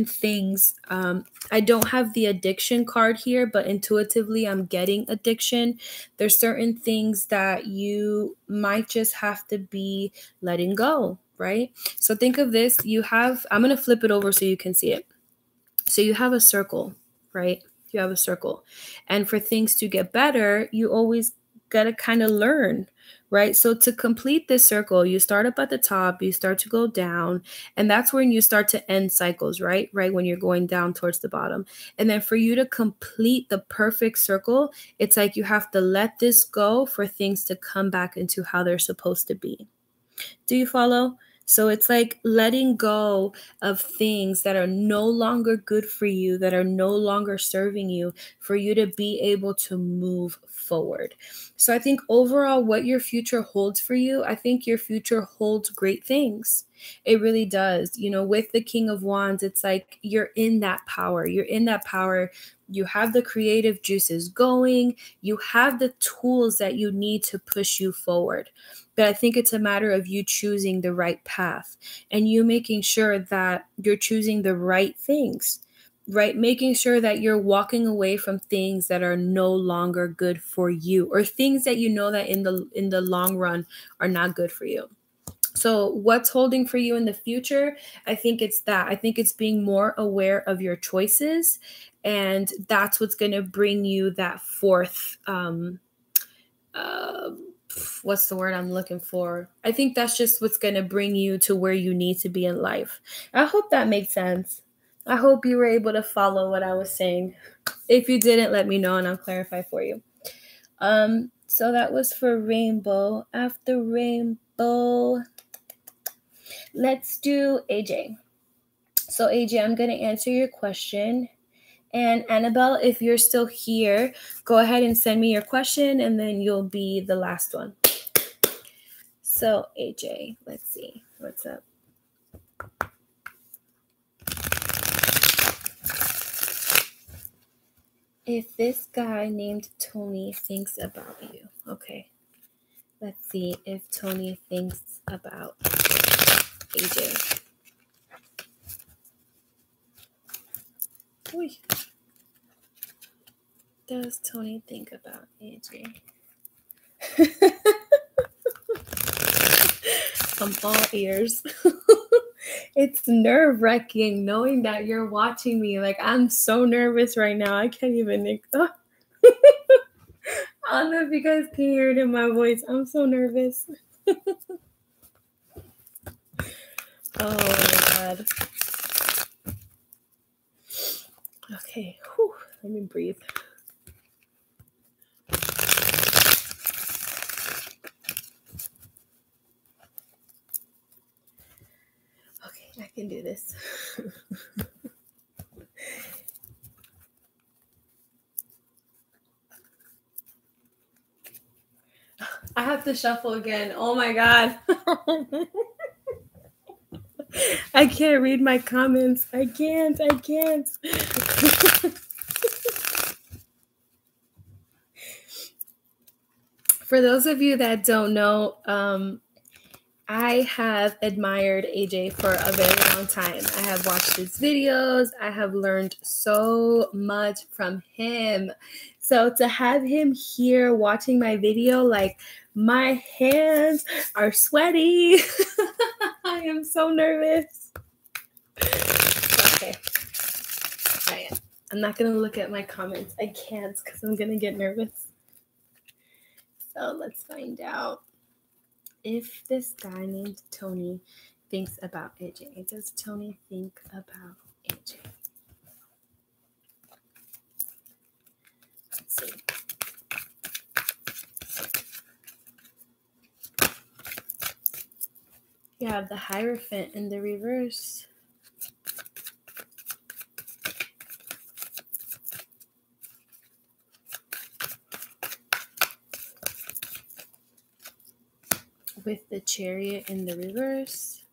things. I don't have the addiction card here, but intuitively I'm getting addiction. There's certain things that you might just have to be letting go, right? So think of this. I'm going to flip it over so you can see it. So you have a circle, right? You have a circle, and for things to get better, you always got to kind of learn, right? So to complete this circle, you start up at the top, you start to go down, and that's when you start to end cycles, right? Right when you're going down towards the bottom. And then for you to complete the perfect circle, it's like you have to let this go for things to come back into how they're supposed to be. Do you follow? So it's like letting go of things that are no longer good for you, that are no longer serving you, for you to be able to move forward. So I think overall what your future holds for you, I think your future holds great things. It really does. You know, with the King of Wands, it's like you're in that power. You're in that power. You have the creative juices going. You have the tools that you need to push you forward. But I think it's a matter of you choosing the right path and you making sure that you're choosing the right things, right? Making sure that you're walking away from things that are no longer good for you, or things that you know that in the long run are not good for you. So what's holding for you in the future? I think it's that. I think it's being more aware of your choices, and that's what's going to bring you that fourth what's the word I'm looking for? I think that's just what's going to bring you to where you need to be in life. I hope that makes sense. I hope you were able to follow what I was saying. If you didn't, let me know and I'll clarify for you. So that was for Rainbow. After Rainbow, let's do AJ. So AJ, I'm going to answer your question. And Annabelle, if you're still here, go ahead and send me your question and then you'll be the last one. So AJ, let's see, what's up? If this guy named Tony thinks about you. Okay. Let's see if Tony thinks about AJ. Uy. Does Tony think about AJ? I'm all ears. It's nerve-wracking knowing that you're watching me. Like, I'm so nervous right now. I can't even. I don't know if you guys can hear it in my voice. I'm so nervous. Oh my God. Okay. Whew. Let me breathe. Okay, I can do this. I have to shuffle again. Oh my God. I can't read my comments. I can't. For those of you that don't know, I have admired AJ for a very long time. I have watched his videos. I have learned so much from him. So to have him here watching my video, like, my hands are sweaty. I am so nervous. Okay. All right. I'm not going to look at my comments. I can't because I'm going to get nervous. So let's find out if this guy named Tony thinks about AJ. Does Tony think about AJ? Let's see. You have the Hierophant in the reverse. With the Chariot in the reverse.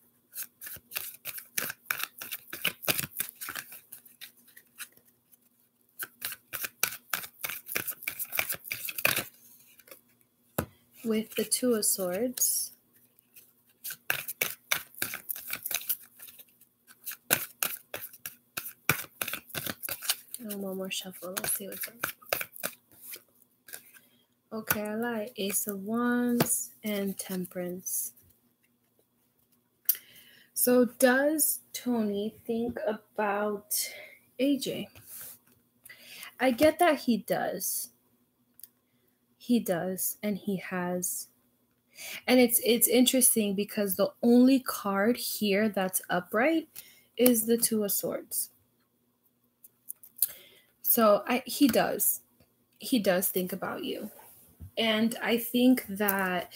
With the Two of Swords. And one more shuffle. Let's see what's up. Okay, I like Ace of Wands and Temperance. So does Tony think about AJ? I get that he does. He does, and he has. And it's interesting because the only card here that's upright is the Two of Swords. So he does think about you. And I think that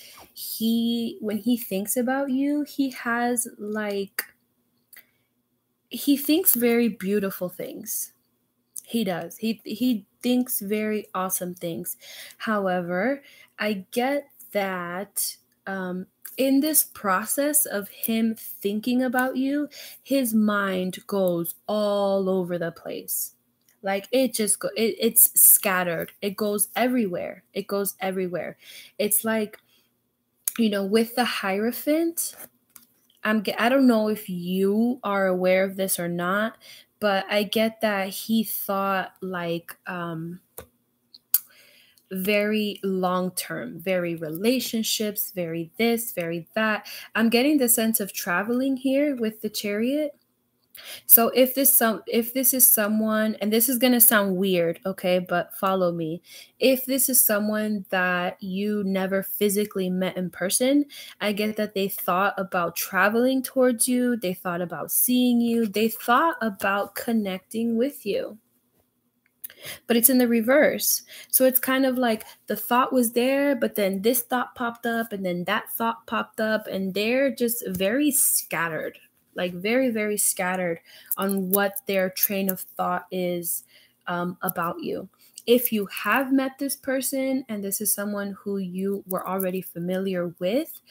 when he thinks about you, he thinks very beautiful things. He does. He thinks very awesome things. However, I get that in this process of him thinking about you, his mind goes all over the place. Like it's scattered. It goes everywhere. It's like, with the Hierophant, I don't know if you are aware of this or not, but I get that he thought like very long-term, very relationships, very this, very that. I'm getting the sense of traveling here with the Chariot. So if this is someone, and this is going to sound weird, okay, but follow me. If this is someone that you never physically met in person, I get that they thought about traveling towards you, they thought about seeing you, they thought about connecting with you. But it's in the reverse. So it's kind of like the thought was there, but then this thought popped up, and then that thought popped up, and they're just very scattered. Like very, very scattered on what their train of thought is about you. If you have met this person and this is someone who you were already familiar with,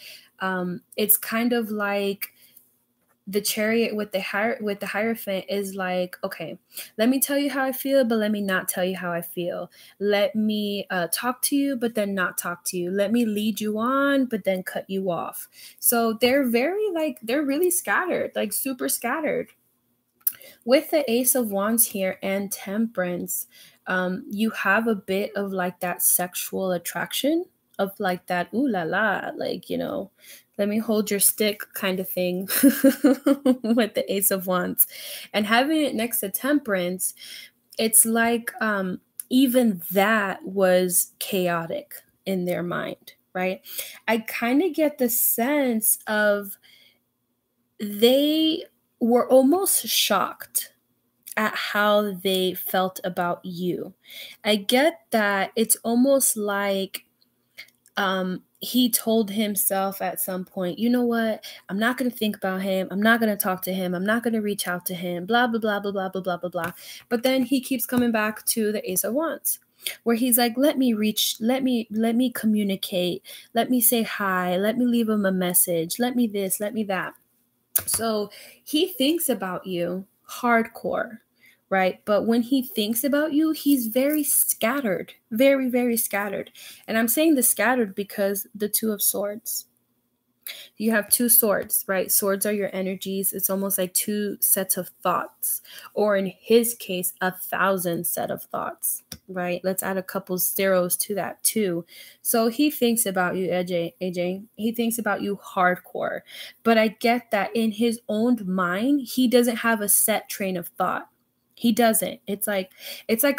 it's kind of like the Chariot with the Hierophant is like, okay, let me tell you how I feel, but let me not tell you how I feel. Let me talk to you, but then not talk to you. Let me lead you on, but then cut you off. So they're really scattered, like super scattered. With the Ace of Wands here and Temperance, you have a bit of like that sexual attraction of like that, ooh la la, like, let me hold your stick kind of thing with the Ace of Wands. And having it next to Temperance, it's like even that was chaotic in their mind, right? I kind of get the sense of they were almost shocked at how they felt about you. I get that it's almost like he told himself at some point, you know what? I'm not going to think about him. I'm not going to talk to him. I'm not going to reach out to him, blah, blah, blah, blah, blah, blah, blah, blah, blah. But then he keeps coming back to the Ace of Wands, where he's like, let me communicate. Let me say hi. Let me leave him a message. Let me this, let me that. So he thinks about you hardcore, right? But when he thinks about you, he's very scattered, very, very scattered. And I'm saying the scattered because the Two of Swords. You have two swords, right? Swords are your energies. It's almost like two sets of thoughts, or in his case, 1,000 set of thoughts, right? Let's add a couple zeros to that too. So he thinks about you, AJ. He thinks about you hardcore. But I get that in his own mind, he doesn't have a set train of thought. He doesn't. It's like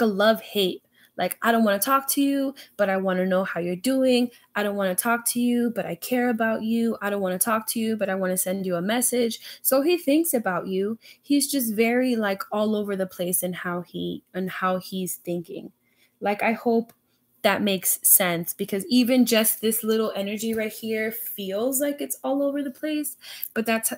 a love-hate. Like, I don't want to talk to you, but I want to know how you're doing. I don't want to talk to you, but I care about you. I don't want to talk to you, but I want to send you a message. So he thinks about you. He's just very like all over the place in how he's thinking. Like, I hope that makes sense, because even just this little energy right here feels like it's all over the place, but that's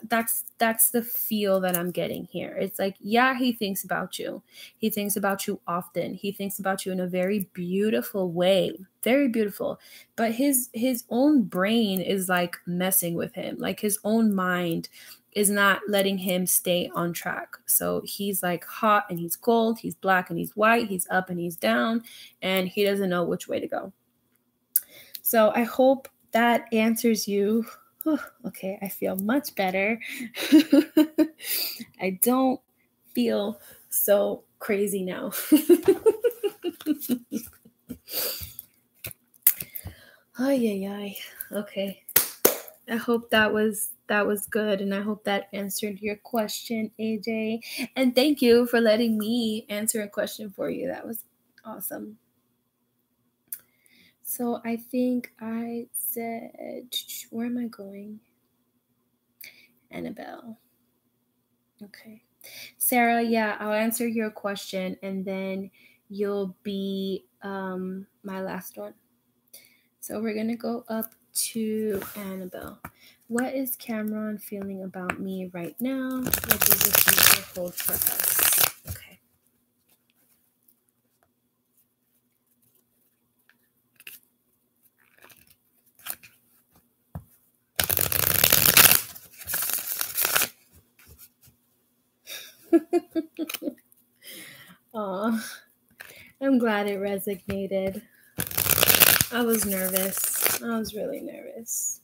the feel that I'm getting here. It's like, yeah, he thinks about you. He thinks about you often. He thinks about you in a very beautiful way, very beautiful. But his own brain is like messing with him. Like, his own mind is not letting him stay on track. So he's like hot and he's cold, he's black and he's white, he's up and he's down, and he doesn't know which way to go. So I hope that answers you. Okay, I feel much better. I don't feel so crazy now. Ay. Okay. I hope that was good, and I hope that answered your question, AJ. And thank you for letting me answer a question for you. That was awesome. So I think I said, where am I going? Annabelle. Okay. Sarah, yeah, I'll answer your question, and then you'll be my last one. So we're going to go up to Annabelle. What is Cameron feeling about me right now? What does the future hold for us? Okay. Aw, I'm glad it resonated. I was nervous. I was really nervous.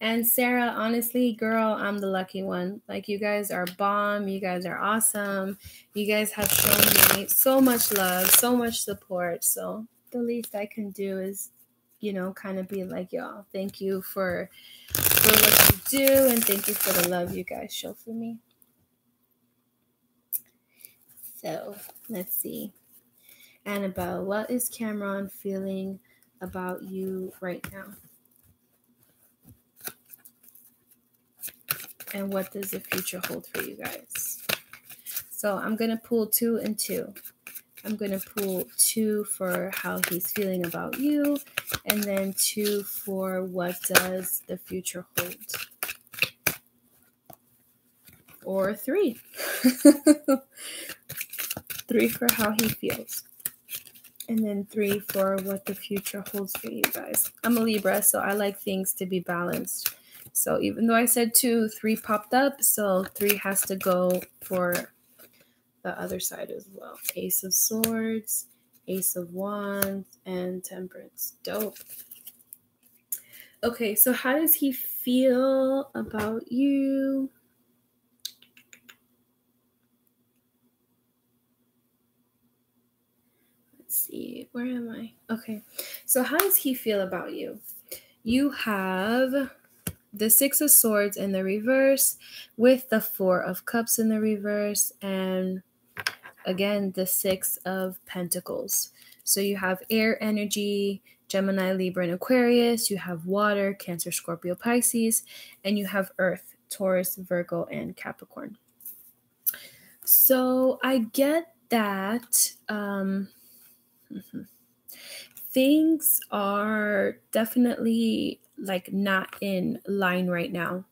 And Sarah, honestly, girl, I'm the lucky one. Like, you guys are bomb. You guys are awesome. You guys have shown me so much love, so much support. So the least I can do is, kind of be like, y'all, thank you for what you do, and thank you for the love you guys show for me. So let's see. Annabelle, what is Cameron feeling about you right now? And what does the future hold for you guys? So I'm going to pull 2 and 2. I'm going to pull 2 for how he's feeling about you, and then 2 for what does the future hold. Or 3. 3 for how he feels. And then 3 for what the future holds for you guys. I'm a Libra, so I like things to be balanced. So even though I said 2, 3 popped up, so 3 has to go for the other side as well. Ace of Swords, Ace of Wands, and Temperance. Dope. Okay, so how does he feel about you? Let's see, where am I? Okay, so how does he feel about you? You have the 6 of Swords in the reverse with the 4 of Cups in the reverse, and again, the 6 of Pentacles. So you have air energy, Gemini, Libra, and Aquarius. You have water, Cancer, Scorpio, Pisces. And you have earth, Taurus, Virgo, and Capricorn. So I get that things are definitely like not in line right now.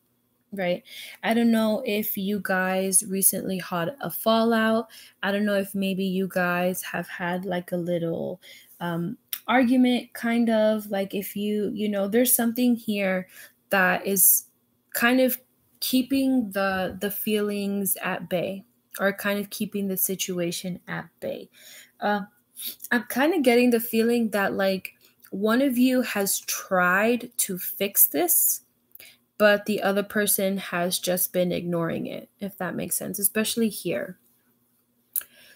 Right. I don't know if you guys recently had a fallout. I don't know if maybe you guys have had like a little argument, kind of like, if there's something here that is kind of keeping the feelings at bay, or kind of keeping the situation at bay. I'm kind of getting the feeling that like one of you has tried to fix this, but the other person has just been ignoring it, if that makes sense, especially here.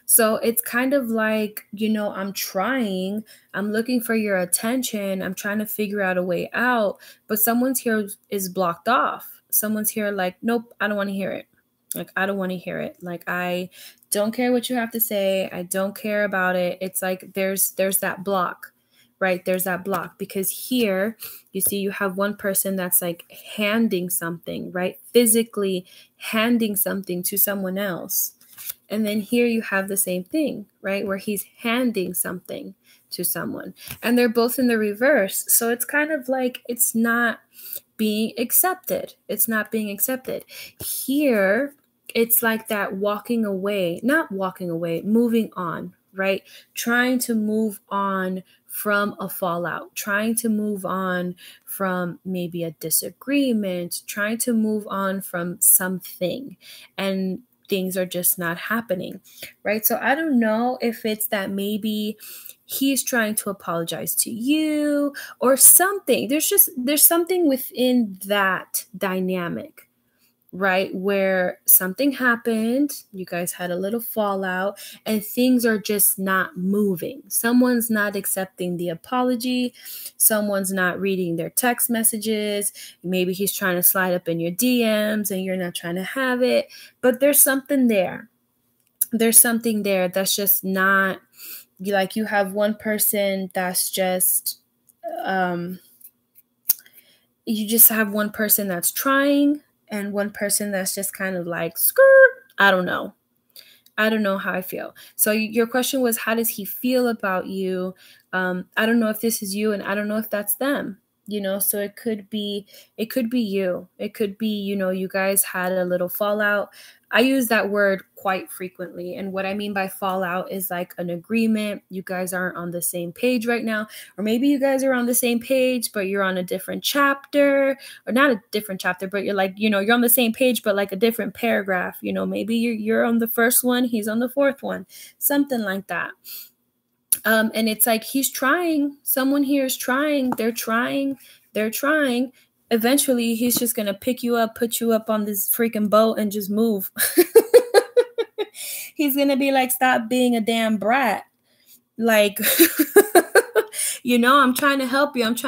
So it's kind of like, I'm trying, I'm looking for your attention, I'm trying to figure out a way out, but someone's here is blocked off. Someone's here like, nope, I don't want to hear it. Like, I don't want to hear it. Like, I don't care what you have to say. I don't care about it. It's like there's that block, right? There's that block, because here you see you have one person that's like handing something, right? Physically handing something to someone else. And then here you have the same thing, right? Where he's handing something to someone. And they're both in the reverse. So it's kind of like it's not being accepted. It's not being accepted. Here, it's like that walking away, not walking away, moving on, right? Trying to move on from a fallout, trying to move on from maybe a disagreement, trying to move on from something. And things are just not happening, right? So I don't know if it's that maybe he's trying to apologize to you or something. There's something within that dynamic, right? Where something happened, you guys had a little fallout, and things are just not moving. Someone's not accepting the apology. Someone's not reading their text messages. Maybe he's trying to slide up in your DMs and you're not trying to have it. But there's something there. There's something there that's just not, like, you have one person that's just, you just have one person that's trying and one person that's just kind of like, skirt. I don't know how I feel. So your question was, how does he feel about you? I don't know if this is you, and I don't know if that's them. So it could be you. It could be, you guys had a little fallout. I use that word quite frequently. And what I mean by fallout is like an agreement. You guys aren't on the same page right now. Or maybe you guys are on the same page, but you're on a different chapter, or not a different chapter, but you're like, you're on the same page, but like a different paragraph. Maybe you're on the first one, he's on the fourth one, something like that. And it's like he's trying. Someone here is trying. They're trying. Eventually, he's just going to pick you up, put you up on this freaking boat, and just move. He's going to be like, stop being a damn brat. Like, I'm trying to help you. And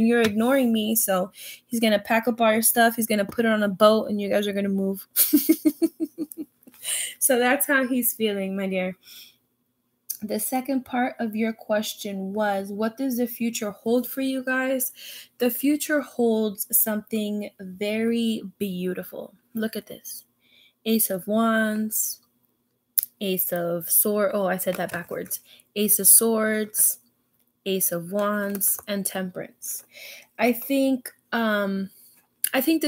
you're ignoring me. So he's going to pack up all your stuff. He's going to put it on a boat, and you guys are going to move. So that's how he's feeling, my dear. The second part of your question was, what does the future hold for you guys? The future holds something very beautiful. Look at this. Ace of Wands, Ace of Swords. Oh, I said that backwards. Ace of Swords, Ace of Wands, and Temperance. I think the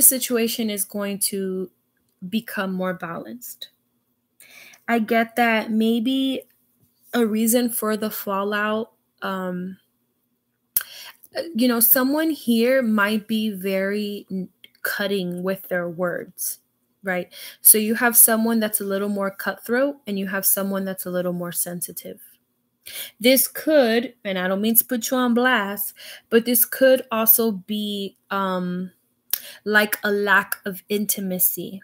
situation is going to become more balanced. I get that maybe a reason for the fallout, someone here might be very cutting with their words, right? So you have someone that's a little more cutthroat, and you have someone that's a little more sensitive. This could, and I don't mean to put you on blast, but this could also be like a lack of intimacy,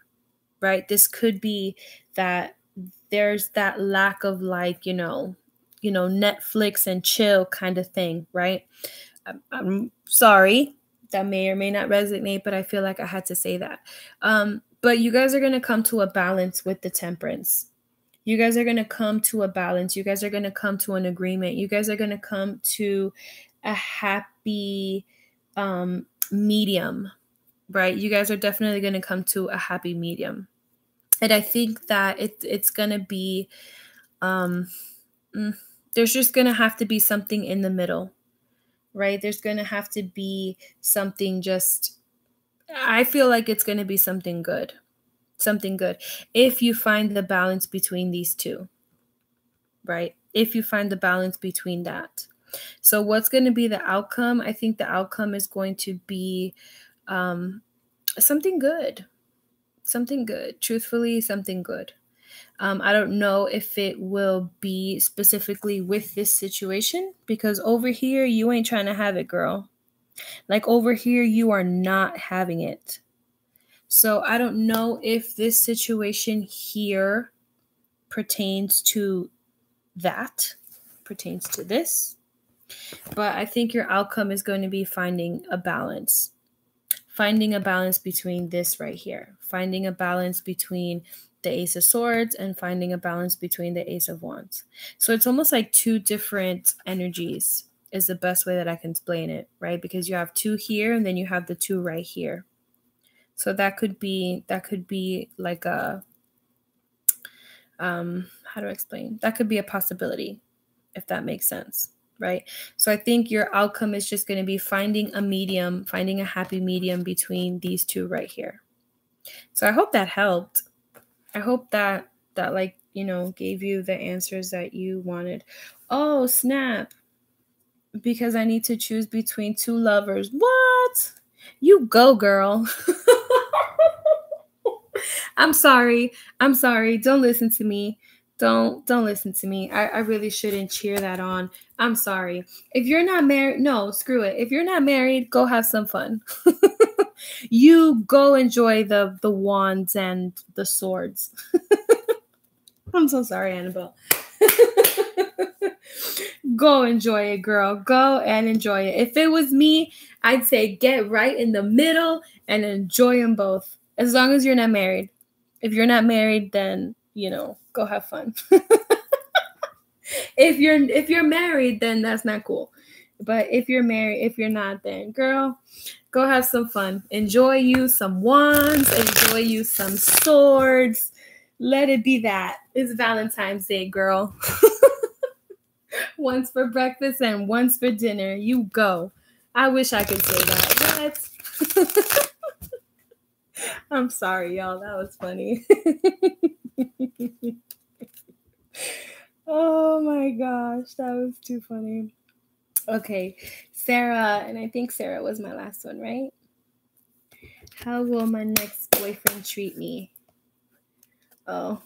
right? This could be that there's that lack of, like, Netflix and chill kind of thing, right? I'm sorry, that may or may not resonate, but I feel like I had to say that. But you guys are going to come to a balance with the Temperance. You guys are going to come to a balance. You guys are going to come to an agreement. You guys are going to come to a happy medium, right? You guys are definitely going to come to a happy medium. And I think that it's going to be, there's just going to have to be something in the middle, right? There's going to have to be something I feel like it's going to be something good. If you find the balance between these two, right? If you find the balance between that. So what's going to be the outcome? I think the outcome is going to be something good. Truthfully, something good. I don't know if it will be specifically with this situation, because over here, you ain't trying to have it, girl. Like, over here, you are not having it. So I don't know if this situation here pertains to this, but I think your outcome is going to be finding a balance. finding a balance between this right here, finding a balance between the Ace of Swords and finding a balance between the Ace of Wands. So it's almost like two different energies is the best way that I can explain it, right? Because you have two here and then you have the two right here. So that could be like a how do I explain? That could be a possibility, if that makes sense, right? So I think your outcome is just going to be finding a medium, finding a happy medium between these two right here. So I hope that helped. I hope that like, you know, gave you the answers that you wanted. Oh, snap. Because I need to choose between two lovers. What? You go, girl. I'm sorry. Don't listen to me. Don't listen to me. I really shouldn't cheer that on. I'm sorry. If you're not married, no, screw it. If you're not married, go have some fun. You go enjoy the wands and the swords. I'm so sorry, Annabelle. Go enjoy it, girl. Go and enjoy it. If it was me, I'd say get right in the middle and enjoy them both. As long as you're not married. If you're not married, then, you know, go have fun. If you're married, then that's not cool. But if you're married, if you're not, then girl, go have some fun. Enjoy you some wands. Enjoy you some swords. Let it be that. It's Valentine's Day, girl. Once for breakfast and once for dinner. You go. I wish I could say that. What? I'm sorry, y'all. That was funny. Oh my gosh. That was too funny. Okay. Sarah, and I think Sarah was my last one, right? How will my next boyfriend treat me? Oh.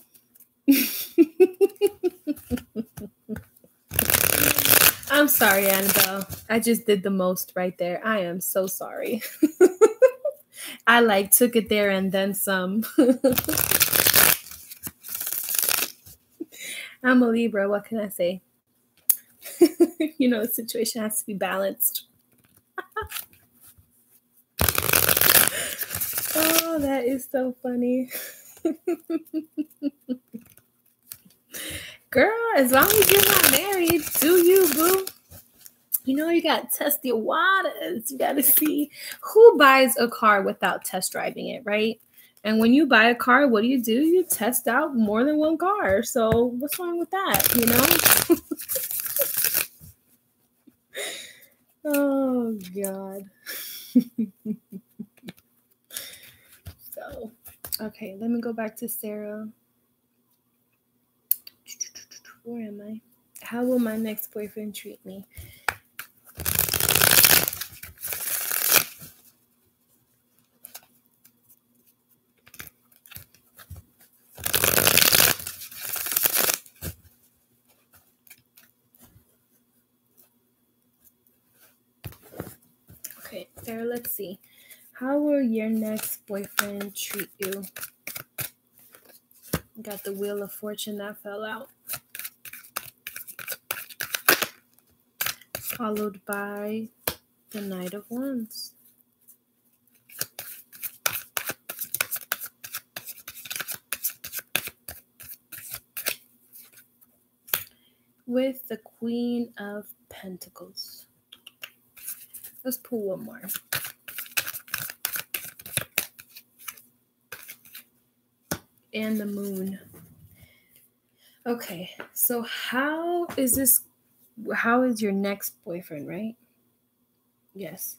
I'm sorry, Annabelle. I just did the most right there. I am so sorry. I like took it there and then some. I'm a Libra. What can I say? You know, the situation has to be balanced. Oh, that is so funny. Girl, as long as you're not married, do you, boo? You know, you got to test your waters. You got to see who buys a car without test driving it, right? And when you buy a car, what do? You test out more than one car. So what's wrong with that, you know? Oh, God. So, okay, let me go back to Sarah. Where am I? How will my next boyfriend treat me? Okay, Sarah, let's see. How will your next boyfriend treat you? Got the Wheel of Fortune that fell out. Followed by the Knight of Wands. With the Queen of Pentacles. Let's pull one more. And the Moon. Okay, so how is your next boyfriend, right? Yes.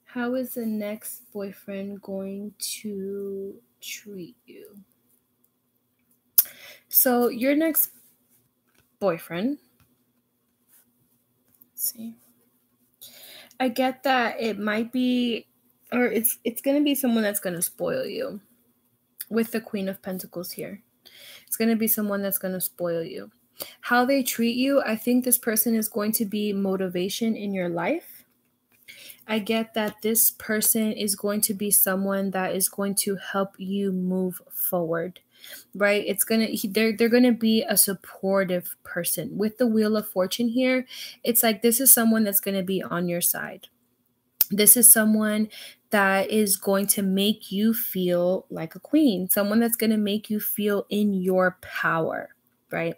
How is the next boyfriend going to treat you? So your next boyfriend, let's see. I get that it might be, or it's going to be someone that's going to spoil you with the Queen of Pentacles here. It's going to be someone that's going to spoil you. How they treat you, I think this person is going to be motivation in your life. I get that this person is going to be someone that is going to help you move forward, right? They're going to be a supportive person. With the Wheel of Fortune here, it's like this is someone that's going to be on your side. This is someone that is going to make you feel like a queen, someone that's going to make you feel in your power, right?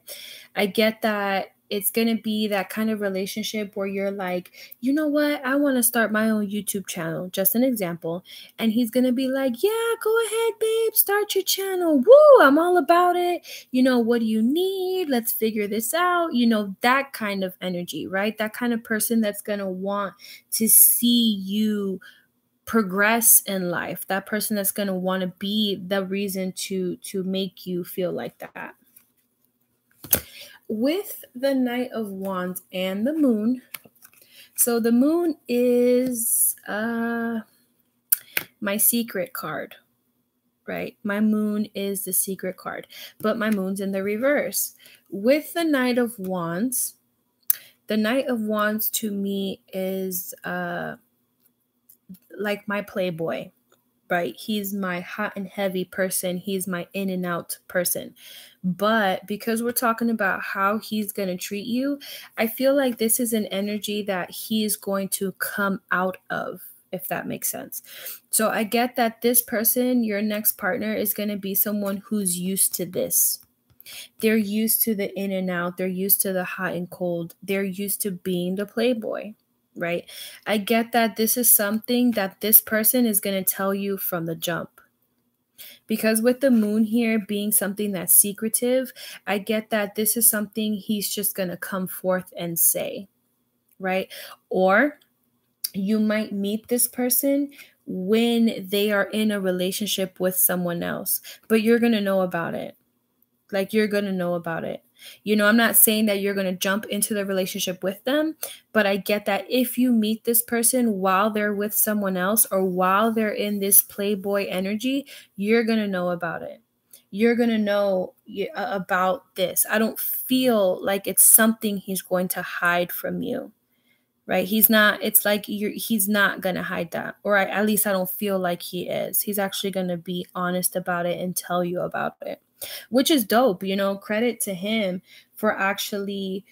I get that it's going to be that kind of relationship where you're like, you know what? I want to start my own YouTube channel, just an example. And he's going to be like, yeah, go ahead, babe, start your channel. Woo, I'm all about it. You know, what do you need? Let's figure this out. You know, that kind of energy, right? That kind of person that's going to want to see you progress in life, that person that's going to want to be the reason to make you feel like that. With the Knight of Wands and the Moon, so the Moon is my secret card, right? My Moon is the secret card, but my Moon's in the reverse. With the Knight of Wands to me is like my playboy, right? He's my hot and heavy person. He's my in and out person. But because we're talking about how he's going to treat you, I feel like this is an energy that he is going to come out of, if that makes sense. So I get that this person, your next partner, is going to be someone who's used to this. They're used to the in and out. They're used to the hot and cold. They're used to being the playboy, right? I get that this is something that this person is going to tell you from the jump. Because with the Moon here being something that's secretive, I get that this is something he's just going to come forth and say, right? Or you might meet this person when they are in a relationship with someone else, but you're going to know about it. Like, you're going to know about it. You know, I'm not saying that you're going to jump into the relationship with them, but I get that if you meet this person while they're with someone else or while they're in this playboy energy, you're going to know about it. You're going to know about this. I don't feel like it's something he's going to hide from you, right? He's not, it's like he's not going to hide that. Or at least I don't feel like he is. He's actually going to be honest about it and tell you about it, which is dope. You know, credit to him for actually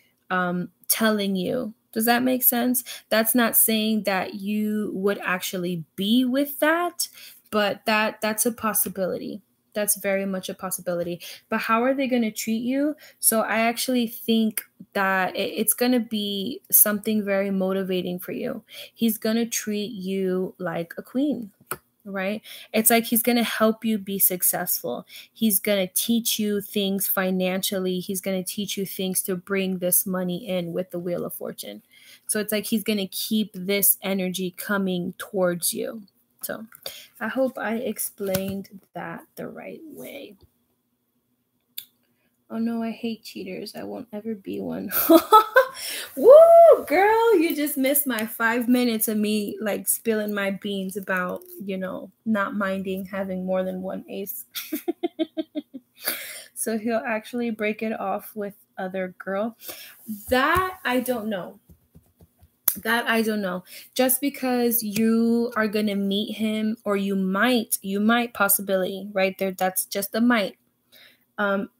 telling you. Does that make sense? That's not saying that you would actually be with that, but that's a possibility. That's very much a possibility. But how are they going to treat you? So I actually think that it's going to be something very motivating for you. He's going to treat you like a queen, right? It's like he's going to help you be successful. He's going to teach you things financially. He's going to teach you things to bring this money in with the Wheel of Fortune. So it's like he's going to keep this energy coming towards you. So I hope I explained that the right way. Oh no, I hate cheaters. I won't ever be one. Woo, girl, you just missed my 5 minutes of me like spilling my beans about, you know, not minding having more than one ace. So he'll actually break it off with other girl. That I don't know. Just because you are going to meet him, or you might possibility, right there. That's just a might.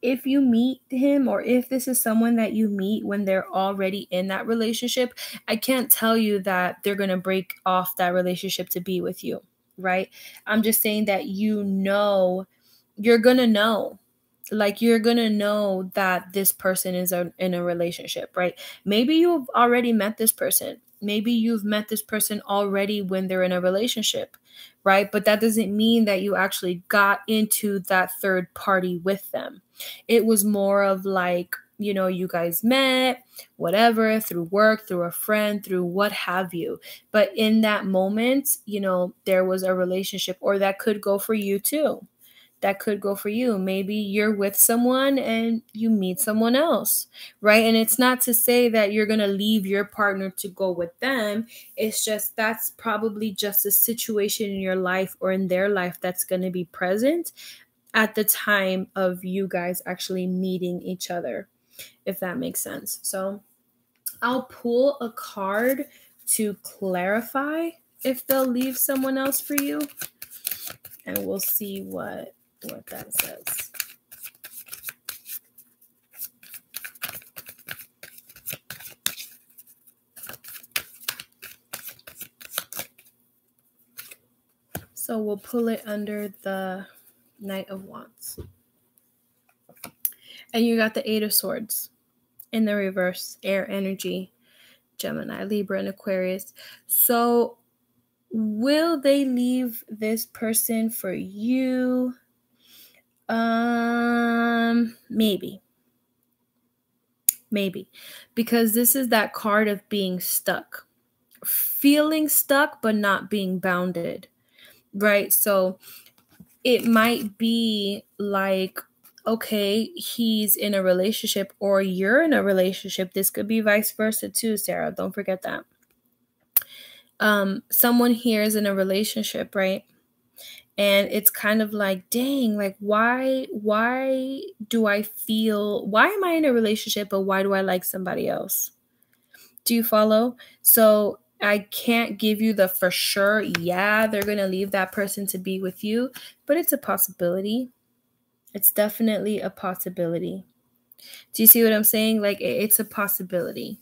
If you meet him, or if this is someone that you meet when they're already in that relationship, I can't tell you that they're going to break off that relationship to be with you, right? I'm just saying that, you know, you're going to know. Like, you're going to know that this person is in a relationship, right? Maybe you've already met this person. Maybe you've met this person already when they're in a relationship, right? But that doesn't mean that you actually got into that third party with them. It was more of like, you know, you guys met, whatever, through work, through a friend, through what have you. But in that moment, you know, there was a relationship, or that could go for you too. That could go for you. Maybe you're with someone and you meet someone else, right? And it's not to say that you're going to leave your partner to go with them. It's just, that's probably just a situation in your life or in their life that's going to be present at the time of you guys actually meeting each other, if that makes sense. So I'll pull a card to clarify if they'll leave someone else for you, and we'll see what that says. So we'll pull it under the Knight of Wands. And you got the Eight of Swords in the reverse, air energy, Gemini, Libra, and Aquarius. So will they leave this person for you? Maybe. Because this is that card of being stuck. Feeling stuck, but not being bounded, right? So it might be like, okay, he's in a relationship or you're in a relationship. This could be vice versa too, Sarah. Don't forget that. Someone here is in a relationship, right? And it's kind of like, dang, like why am I in a relationship, but why do I like somebody else? Do you follow? So I can't give you the for sure, yeah, they're going to leave that person to be with you, but it's a possibility. It's definitely a possibility. Do you see what I'm saying? Like, it's a possibility.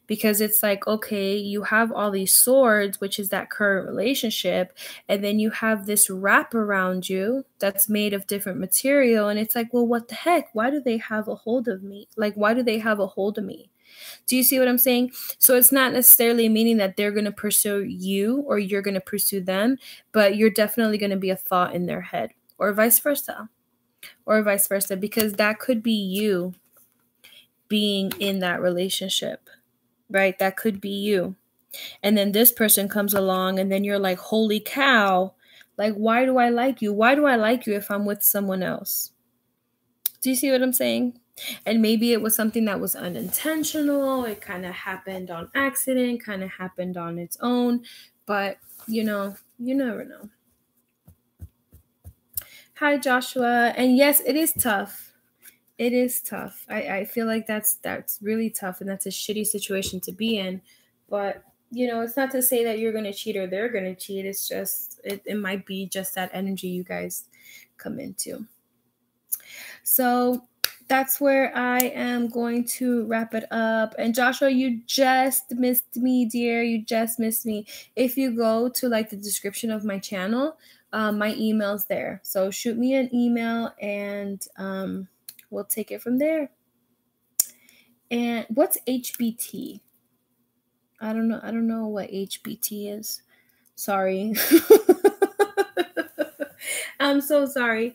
Because it's like, okay, you have all these swords, which is that current relationship, and then you have this wrap around you that's made of different material, and it's like, well, what the heck? Why do they have a hold of me? Like, why do they have a hold of me? Do you see what I'm saying? So it's not necessarily meaning that they're going to pursue you or you're going to pursue them, but you're definitely going to be a thought in their head, or vice versa. Because that could be you being in that relationship, right? That could be you. And then this person comes along and then you're like, holy cow, like, why do I like you? Why do I like you if I'm with someone else? Do you see what I'm saying? And maybe it was something that was unintentional. It kind of happened on accident, kind of happened on its own. But, you never know. Hi, Joshua. And yes, it is tough. It is tough. I feel like that's really tough, and that's a shitty situation to be in. But, it's not to say that you're going to cheat or they're going to cheat. It's just, it might be just that energy you guys come into. So that's where I am going to wrap it up. And Joshua, you just missed me, dear. You just missed me. If you go to like the description of my channel, my email's there. So shoot me an email and we'll take it from there. And what's HBT? I don't know what HBT is. Sorry. I'm so sorry.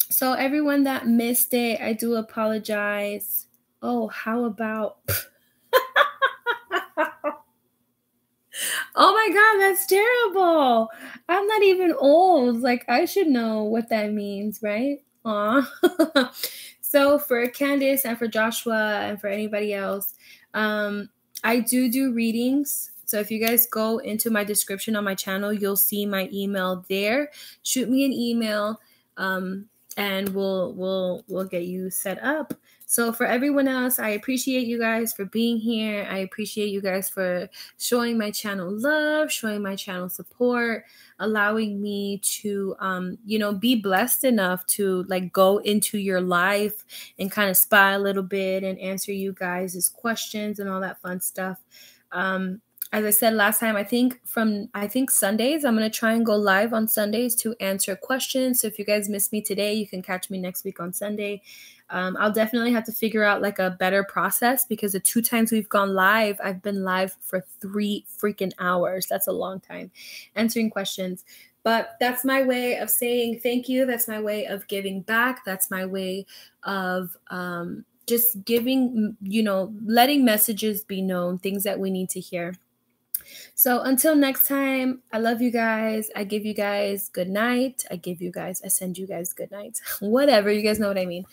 So everyone that missed it, I do apologize. Oh, how about... Oh my God, that's terrible. I'm not even old. Like, I should know what that means, right? Aw. So for Candace and for Joshua and for anybody else, I do readings. So if you guys go into my description on my channel, you'll see my email there. Shoot me an email. And we'll get you set up. So for everyone else, I appreciate you guys for being here. I appreciate you guys for showing my channel love, showing my channel support, allowing me to, be blessed enough to like go into your life and kind of spy a little bit and answer you guys' questions and all that fun stuff. As I said last time, I think Sundays, I'm going to try and go live on Sundays to answer questions. So if you guys miss me today, you can catch me next week on Sunday. I'll definitely have to figure out like a better process, because the 2 times we've gone live, I've been live for 3 freaking hours. That's a long time answering questions. But that's my way of saying thank you. That's my way of giving back. That's my way of just giving, letting messages be known, things that we need to hear. So until next time, I love you guys. I give you guys good night. I send you guys good night. Whatever, you guys know what I mean.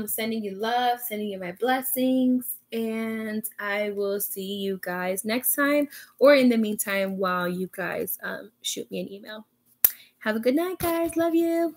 Sending you love, sending you my blessings, and I will see you guys next time, or in the meantime, while you guys shoot me an email. Have a good night, guys. Love you.